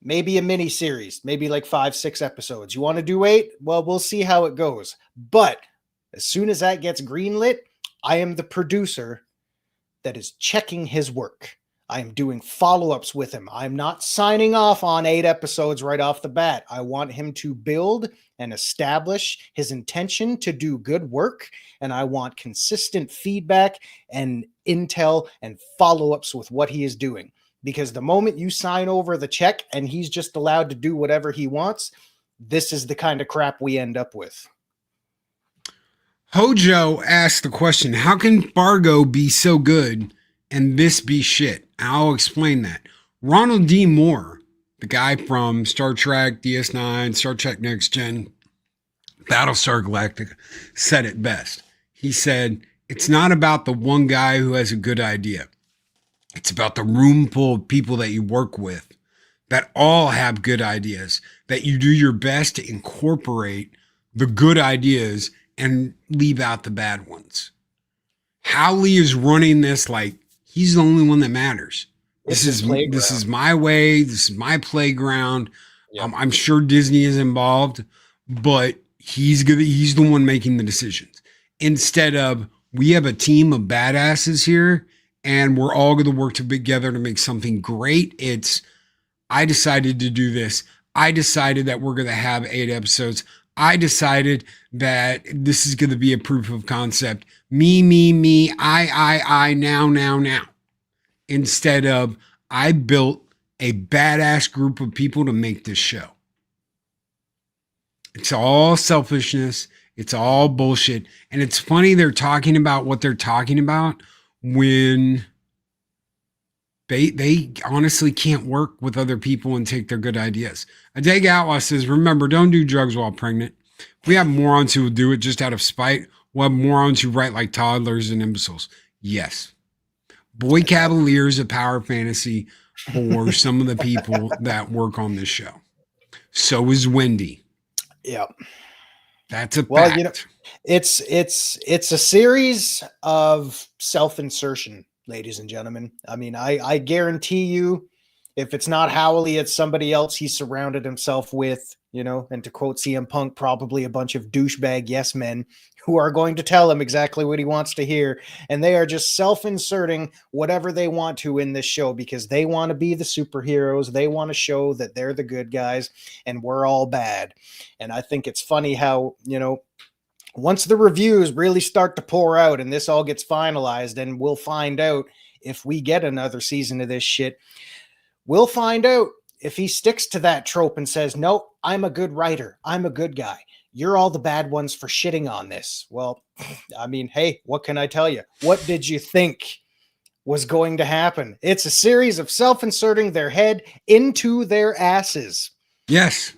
maybe a mini series, maybe like 5-6 episodes. You want to do 8? Well, we'll see how it goes. But as soon as that gets greenlit, I am the producer that is checking his work. I am doing follow-ups with him. I'm not signing off on 8 episodes right off the bat. I want him to build and establish his intention to do good work. And I want consistent feedback and intel and follow-ups with what he is doing. Because the moment you sign over the check and he's just allowed to do whatever he wants, this is the kind of crap we end up with. Hojo asked the question, how can Fargo be so good and this be shit? I'll explain that. Ronald D. Moore, the guy from Star Trek, DS9, Star Trek Next Gen, Battlestar Galactica, said it best. He said, it's not about the one guy who has a good idea. It's about the room full of people that you work with that all have good ideas, that you do your best to incorporate the good ideas and leave out the bad ones. Howley is running this like he's the only one that matters. This is my way. This is my playground. Yep. I'm sure Disney is involved, but he's the one making the decisions. Instead of, we have a team of badasses here and we're all going to work together to make something great. I decided to do this. I decided that we're going to have 8 episodes. I decided that this is going to be a proof of concept. Me, I, now. Instead of, I built a badass group of people to make this show. It's all selfishness. It's all bullshit. And it's funny they're talking about what they're talking about when they honestly can't work with other people and take their good ideas. Adeg Outlaw says, remember, don't do drugs while pregnant. If we have morons who will do it just out of spite, we'll have morons who write like toddlers and imbeciles. Yes. Boy Cavalier is a power fantasy for some of the people that work on this show. So is Wendy. Yeah. That's a fact. It's a series of self-insertion, ladies and gentlemen. I mean, I guarantee you, if it's not Howley, it's somebody else he surrounded himself with, and to quote CM Punk, probably a bunch of douchebag yes men who are going to tell him exactly what he wants to hear. And they are just self-inserting whatever they want to in this show because they want to be the superheroes. They want to show that they're the good guys and we're all bad. And I think it's funny how, once the reviews really start to pour out and this all gets finalized, and we'll find out if we get another season of this shit, we'll find out if he sticks to that trope and says, no, I'm a good writer. I'm a good guy. You're all the bad ones for shitting on this. Well, I mean, hey, what can I tell you? What did you think was going to happen? It's a series of self-inserting their head into their asses. Yes,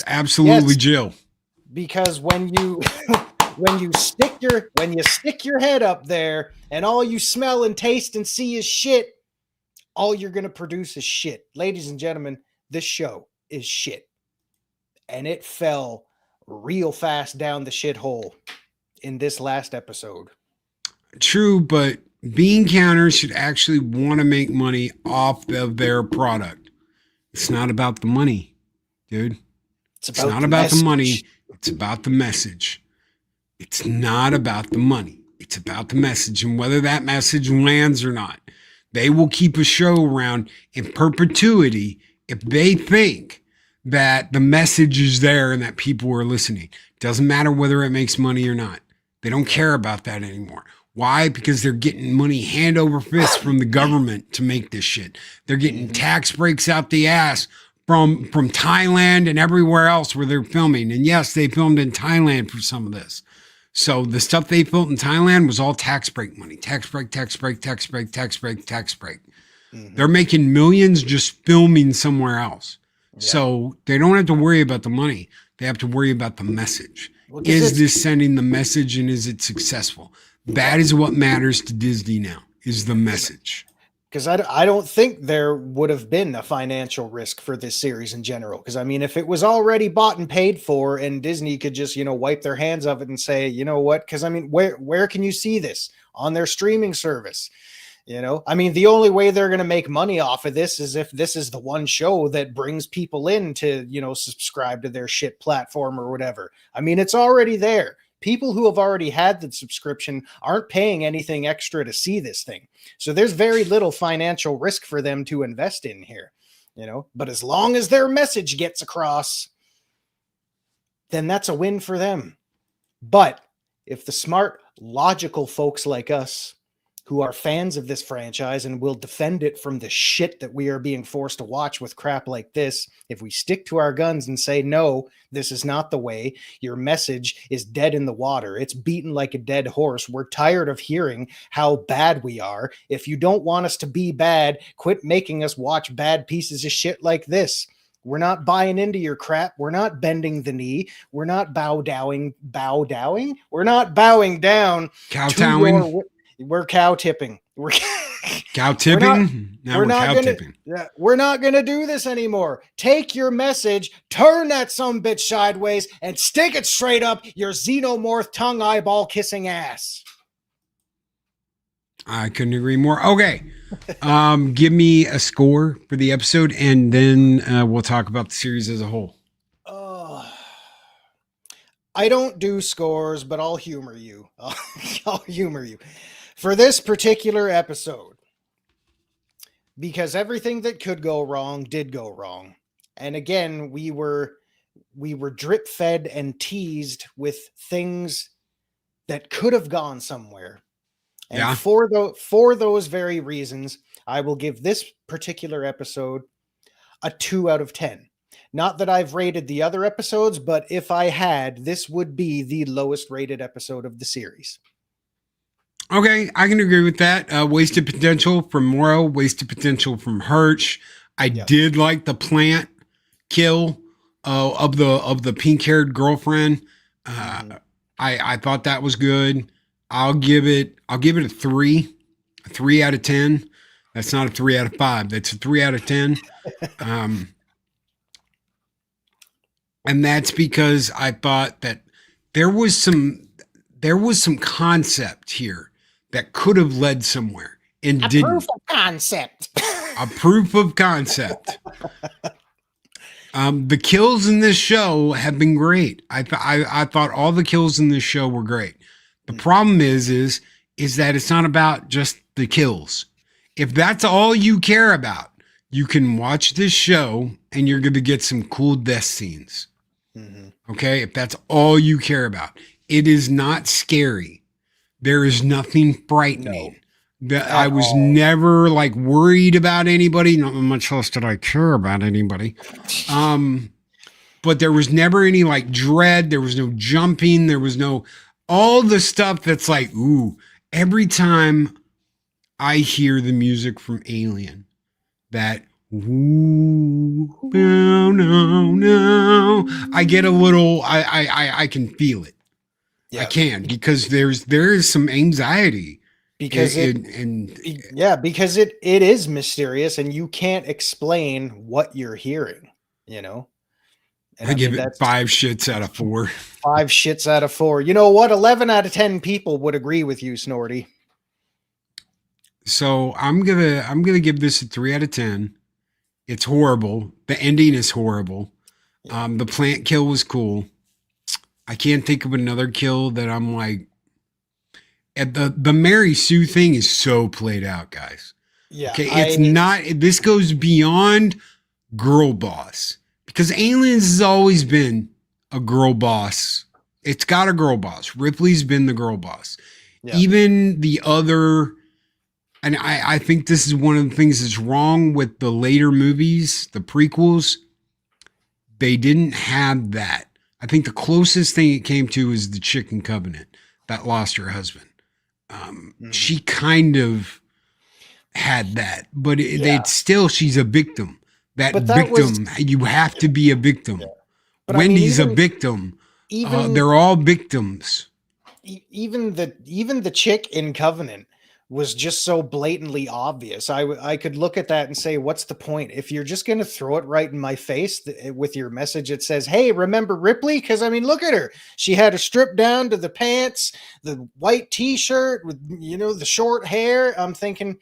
absolutely, yes. Jill. Because when you stick your head up there and all you smell and taste and see is shit, all you're going to produce is shit. Ladies and gentlemen, this show is shit. And it fell real fast down the shithole in this last episode. True, but bean counters should actually want to make money off of their product. It's not about the money, dude. It's not about the money. It's about the message. It's not about the money. It's about the message and whether that message lands or not. They will keep a show around in perpetuity if they think that the message is there and that people are listening. Doesn't matter whether it makes money or not. They don't care about that anymore. Why? Because they're getting money hand over fist from the government to make this shit. They're getting tax breaks out the ass from Thailand and everywhere else where they're filming. And yes, they filmed in Thailand for some of this. So the stuff they filmed in Thailand was all tax break money. Tax break, tax break, tax break, tax break, tax break. They're making millions just filming somewhere else. Yeah. So they don't have to worry about the money. They have to worry about the message. Well, is this sending the message and is it successful? That is what matters to Disney now, is the message. Because I don't think there would have been a financial risk for this series in general. Because, I mean, if it was already bought and paid for and Disney could just, wipe their hands of it and say, you know what? Because, I mean, where can you see this? On their streaming service. I mean, the only way they're going to make money off of this is if this is the one show that brings people in to, subscribe to their shit platform or whatever. I mean, it's already there. People who have already had the subscription aren't paying anything extra to see this thing. So there's very little financial risk for them to invest in here, but as long as their message gets across, then that's a win for them. But if the smart, logical folks like us who are fans of this franchise and will defend it from the shit that we are being forced to watch with crap like this, if we stick to our guns and say, no, this is not the way, your message is dead in the water, it's beaten like a dead horse, we're tired of hearing how bad we are. If you don't want us to be bad, quit making us watch bad pieces of shit like this. We're not buying into your crap. We're not bending the knee. We're not bowing. We're not bowing down. Kowtowing. We're cow tipping. We're cow tipping. We're cow tipping. Yeah, we're not going to do this anymore. Take your message, turn that sumbitch sideways, and stick it straight up your xenomorph tongue eyeball kissing ass. I couldn't agree more. Okay. Give me a score for the episode, and then we'll talk about the series as a whole. I don't do scores, but I'll humor you. I'll humor you. For this particular episode, because everything that could go wrong did go wrong. And again, we were drip fed and teased with things that could have gone somewhere. And for those very reasons, I will give this particular episode a 2 out of 10. Not that I've rated the other episodes, but if I had, this would be the lowest rated episode of the series. Okay, I can agree with that. Wasted potential from Morrow, wasted potential from Hirsch. I did like the plant kill of the pink-haired girlfriend. I thought that was good. I'll give it a 3 out of 10. That's not a 3 out of 5. That's a 3 out of 10. And that's because I thought that there was some concept here that could have led somewhere and didn't. Proof of concept. A proof of concept. The kills in this show have been great. I thought all the kills in this show were great. The problem is that it's not about just the kills. If that's all you care about, you can watch this show and you're going to get some cool death scenes. Okay? If that's all you care about. It is not scary. There is nothing frightening. I was never like worried about anybody, not much less did I care about anybody. But there was never any like dread. There was no jumping. There was no, all the stuff that's like, ooh, every time I hear the music from Alien, that, ooh, no, I get a little, I can feel it. Yeah. I can, because there is some anxiety because it is mysterious and you can't explain what you're hearing, And I give it 5 shits out of 4. 5 shits out of 4. You know what? 11 out of 10 people would agree with you, Snorty. So I'm gonna give this a 3 out of 10. It's horrible. The ending is horrible. The plant kill was cool. I can't think of another kill that I'm like, the Mary Sue thing is so played out, guys. Yeah. Okay, it's not. This goes beyond girl boss because Aliens has always been a girl boss. It's got a girl boss. Ripley's been the girl boss. Yeah. Even the other, and I think this is one of the things that's wrong with the later movies, the prequels. They didn't have that. I think the closest thing it came to is the Chicken Covenant that lost her husband. She kind of had that, but it's still, she's a victim. That victim, you have to be a victim. Yeah. Wendy's a victim. They're all victims. Even the chick in Covenant was just so blatantly obvious. I could look at that and say, what's the point? If you're just going to throw it right in my face with your message, it says, hey, remember Ripley? Because, I mean, look at her. She had a strip down to the pants, the white T-shirt with, the short hair. I'm thinking,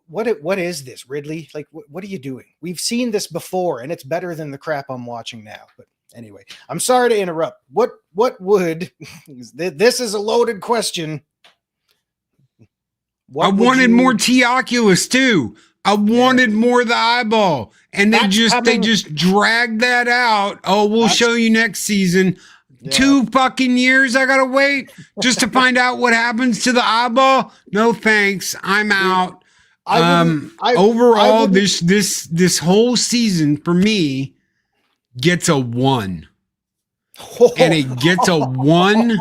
what is this, Ridley? Like, what are you doing? We've seen this before, and it's better than the crap I'm watching now. But anyway, I'm sorry to interrupt. What would, this is a loaded question. I wanted more T-Oculus too. I wanted more of the eyeball. And they just dragged that out. Oh, we'll show you next season. Yeah. 2 fucking years I gotta wait just to find out what happens to the eyeball. No thanks. I'm out. Overall, this whole season for me gets a 1. And it gets a 1.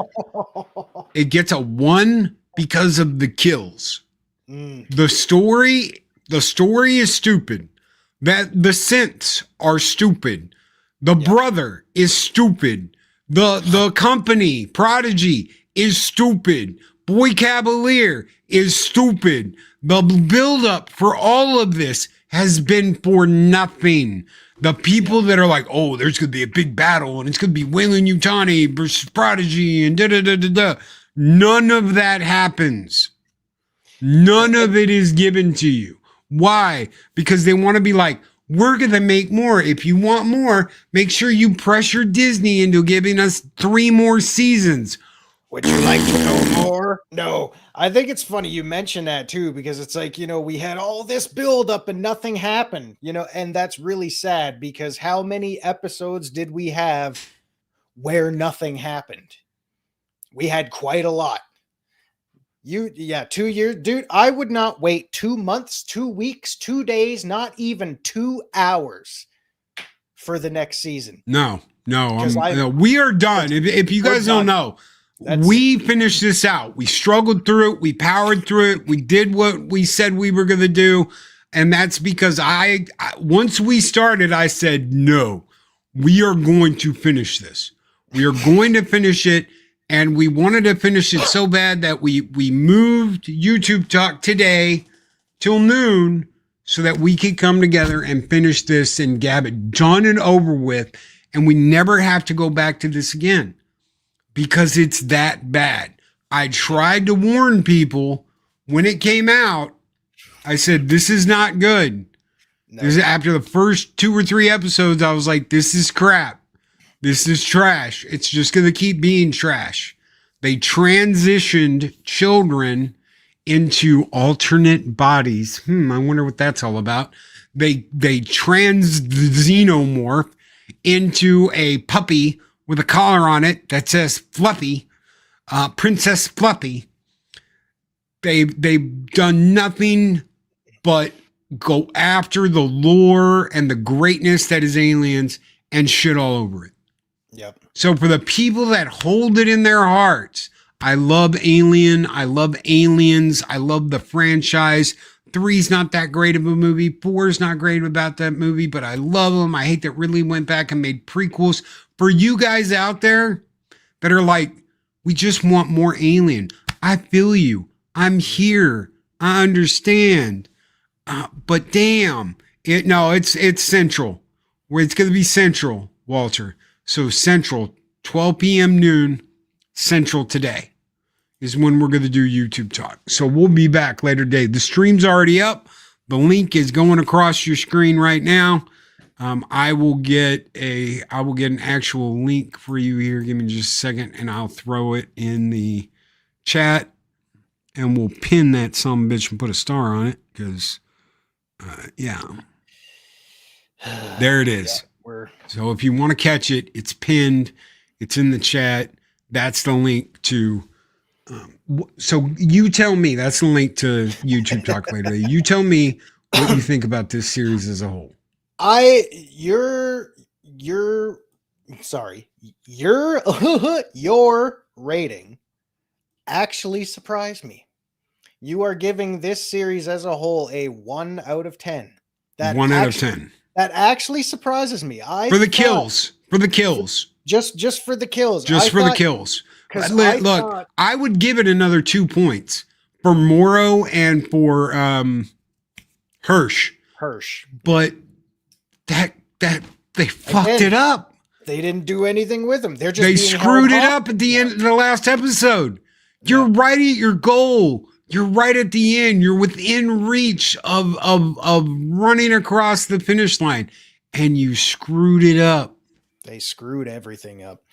It gets a 1 because of the kills. The story is stupid. That the synths are stupid. The brother is stupid. The company, Prodigy, is stupid. Boy Cavalier is stupid. The buildup for all of this has been for nothing. The people that are like, oh, there's going to be a big battle and it's going to be Weyland-Yutani versus Prodigy and da-da-da-da-da. None of that happens. None of it is given to you. Why? Because they want to be like, we're going to make more. If you want more, make sure you pressure Disney into giving us 3 more seasons. Would you like to know more? No. I think it's funny you mention that too, because it's like, we had all this build up and nothing happened, and that's really sad because how many episodes did we have where nothing happened? We had quite a lot. 2 years, dude. I would not wait 2 months, 2 weeks, 2 days, not even 2 hours for the next season. No, we are done. If you guys don't know, we finished this out. We struggled through it. We powered through it. We did what we said we were going to do. And that's because once we started, I said, no, we are going to finish this. We are going to finish it. And we wanted to finish it so bad that we moved YouTube Talk today till noon so that we could come together and finish this and gab it done and over with. And we never have to go back to this again because it's that bad. I tried to warn people when it came out. I said, this is not good. No. This is after the first 2 or 3 episodes. I was like, this is crap. This is trash. It's just going to keep being trash. They transitioned children into alternate bodies. I wonder what that's all about. They xenomorph into a puppy with a collar on it that says Fluffy, Princess Fluffy. They've done nothing but go after the lore and the greatness that is Aliens and shit all over it. Yep. So for the people that hold it in their hearts, I love Alien. I love Aliens. I love the franchise. 3's not that great of a movie. 4's not great about that movie, but I love them. I hate that Ridley went back and made prequels. For you guys out there that are like, we just want more Alien. I feel you. I'm here. I understand. But damn, it's Central. Where it's going to be Central, Walter. So Central, 12 p.m. noon, Central today is when we're going to do YouTube Talk. So we'll be back later today. The stream's already up. The link is going across your screen right now. I will get an actual link for you here. Give me just a second and I'll throw it in the chat. and we'll pin that some bitch and put a star on it because, yeah. There it is. Yeah, so if you want to catch it, it's pinned. It's in the chat. That's the link to. So you tell me. That's the link to YouTube Talk Later. You tell me what you think about this series as a whole. Your rating actually surprised me. You are giving this series as a whole a 1 out of 10. That 1 out of 10. That actually surprises me. For the kills. Just for the kills. Just for the kills. Look, I would give it another 2 points for Morrow and for Hirsch. But that they fucked it up. They didn't do anything with them. They screwed it up at the end of the last episode. You're right at your goal. You're right at the end. You're within reach of running across the finish line, and you screwed it up. They screwed everything up.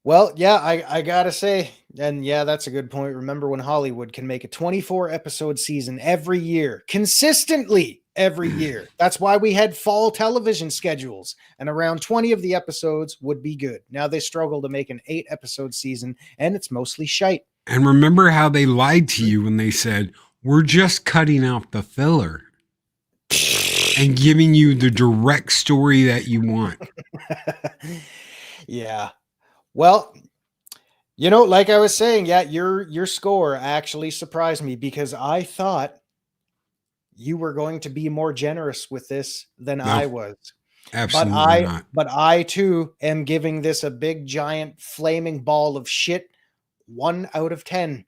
Well, yeah, I gotta say, and yeah, that's a good point. Remember when Hollywood can make a 24 episode season every year, consistently every year. That's why we had fall television schedules, and around 20 of the episodes would be good. Now they struggle to make an 8 episode season, and it's mostly shite. And remember how they lied to you when they said, we're just cutting out the filler and giving you the direct story that you want. Yeah. Well, like I was saying, yeah, your score actually surprised me because I thought you were going to be more generous with this than I was. Absolutely not. But I too am giving this a big giant flaming ball of shit 1 out of 10.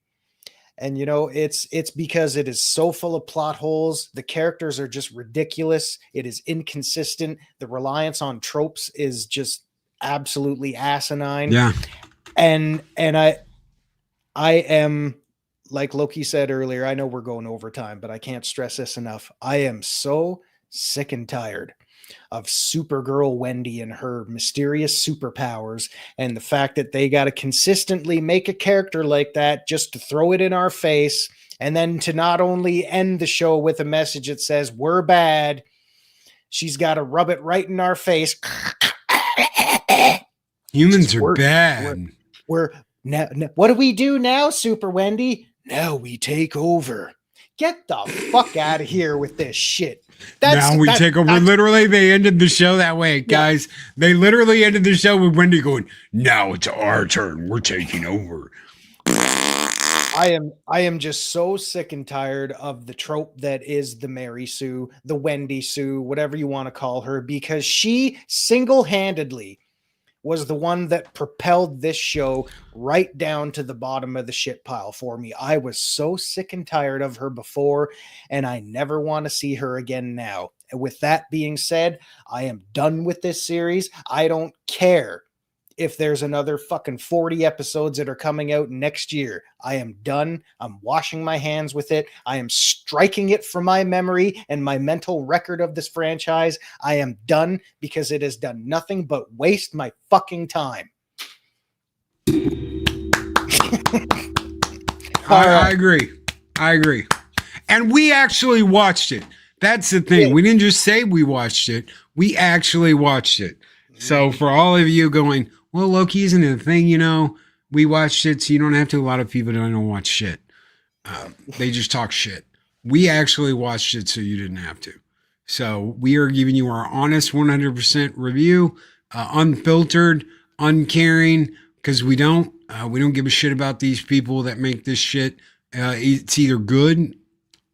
And it's because it is so full of plot holes. The characters are just ridiculous. It is inconsistent. The reliance on tropes is just absolutely asinine. Yeah. And I am, like Loki said earlier, I know we're going over time, but I can't stress this enough. I am so sick and tired of Supergirl Wendy and her mysterious superpowers, and the fact that they got to consistently make a character like that just to throw it in our face, and then to not only end the show with a message that says we're bad, she's got to rub it right in our face. Humans are bad. We're now, what do we do now, Super Wendy? Now we take over. Get the fuck out of here with this shit. Take over. Literally, they ended the show that way, guys. Yeah. They literally ended the show with Wendy going, now it's our turn. We're taking over. I am just so sick and tired of the trope that is the Mary Sue, the Wendy Sue, whatever you want to call her, because she single-handedly was the one that propelled this show right down to the bottom of the shit pile for me. I was so sick and tired of her before, and I never want to see her again now. And with that being said, I am done with this series. I don't care if there's another fucking 40 episodes that are coming out next year. I am done. I'm washing my hands with it. I am striking it from my memory and my mental record of this franchise. I am done because it has done nothing but waste my fucking time. I agree. And we actually watched it. That's the thing. Yeah. We didn't just say we watched it. We actually watched it. So for all of you going, well, Loki isn't a thing, we watched it, so you don't have to. A lot of people don't watch shit. They just talk shit. We actually watched it, so you didn't have to. So we are giving you our honest 100% review, unfiltered, uncaring, because we don't give a shit about these people that make this shit. It's either good,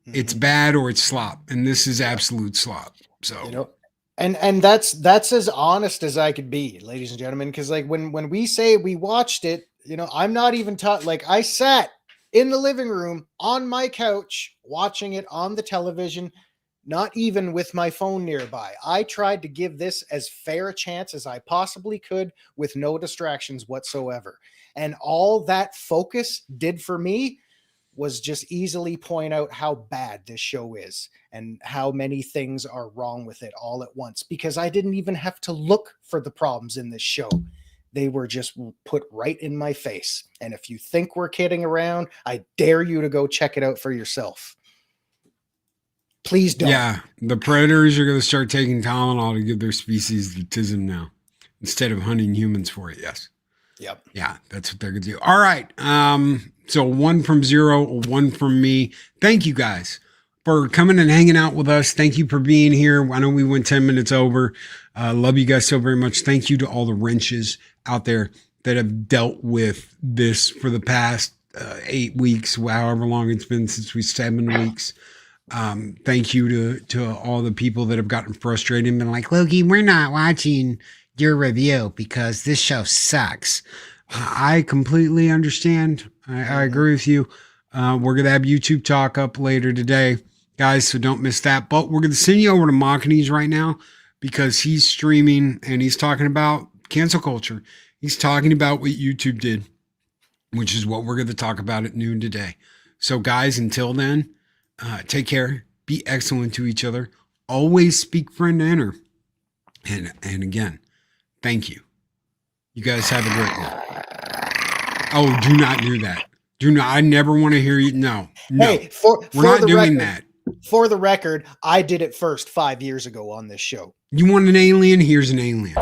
it's bad, or it's slop, and this is absolute slop. So. And that's as honest as I could be, ladies and gentlemen, because like when we say we watched it, I'm not even like I sat in the living room on my couch watching it on the television, not even with my phone nearby. I tried to give this as fair a chance as I possibly could with no distractions whatsoever. And all that focus did for me was just easily point out how bad this show is and how many things are wrong with it all at once, because I didn't even have to look for the problems in this show. They were just put right in my face. And if you think we're kidding around, I dare you to go check it out for yourself. Please don't. Yeah, the predators are going to start taking Tylenol to give their species the tism now, instead of hunting humans for it. Yes. Yep. Yeah, that's what they're going to do. All right. So 1 from Zero, 1 from me. Thank you guys for coming and hanging out with us. Thank you for being here. I know we went 10 minutes over. Love you guys so very much. Thank you to all the wrenches out there that have dealt with this for the past 8 weeks, however long it's been since we 7 weeks. Thank you to all the people that have gotten frustrated and been like, Loki, we're not watching your review because this show sucks. I completely understand. I agree with you. We're going to have YouTube talk up later today, guys, so don't miss that. But we're going to send you over to Machines right now because he's streaming and he's talking about cancel culture. He's talking about what YouTube did, which is what we're going to talk about at noon today. So, guys, until then, take care. Be excellent to each other. Always speak friend to enter. And again, thank you. You guys have a great one. Oh, do not do that. Do not. I never want to hear you. No. Hey, we're not doing that. For the record, I did it first 5 years ago on this show. You want an alien? Here's an alien.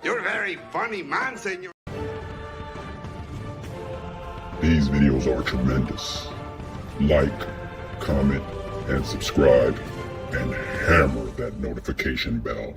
You're a very funny man, senor. These videos are tremendous. Like, comment, and subscribe, and hammer that notification bell.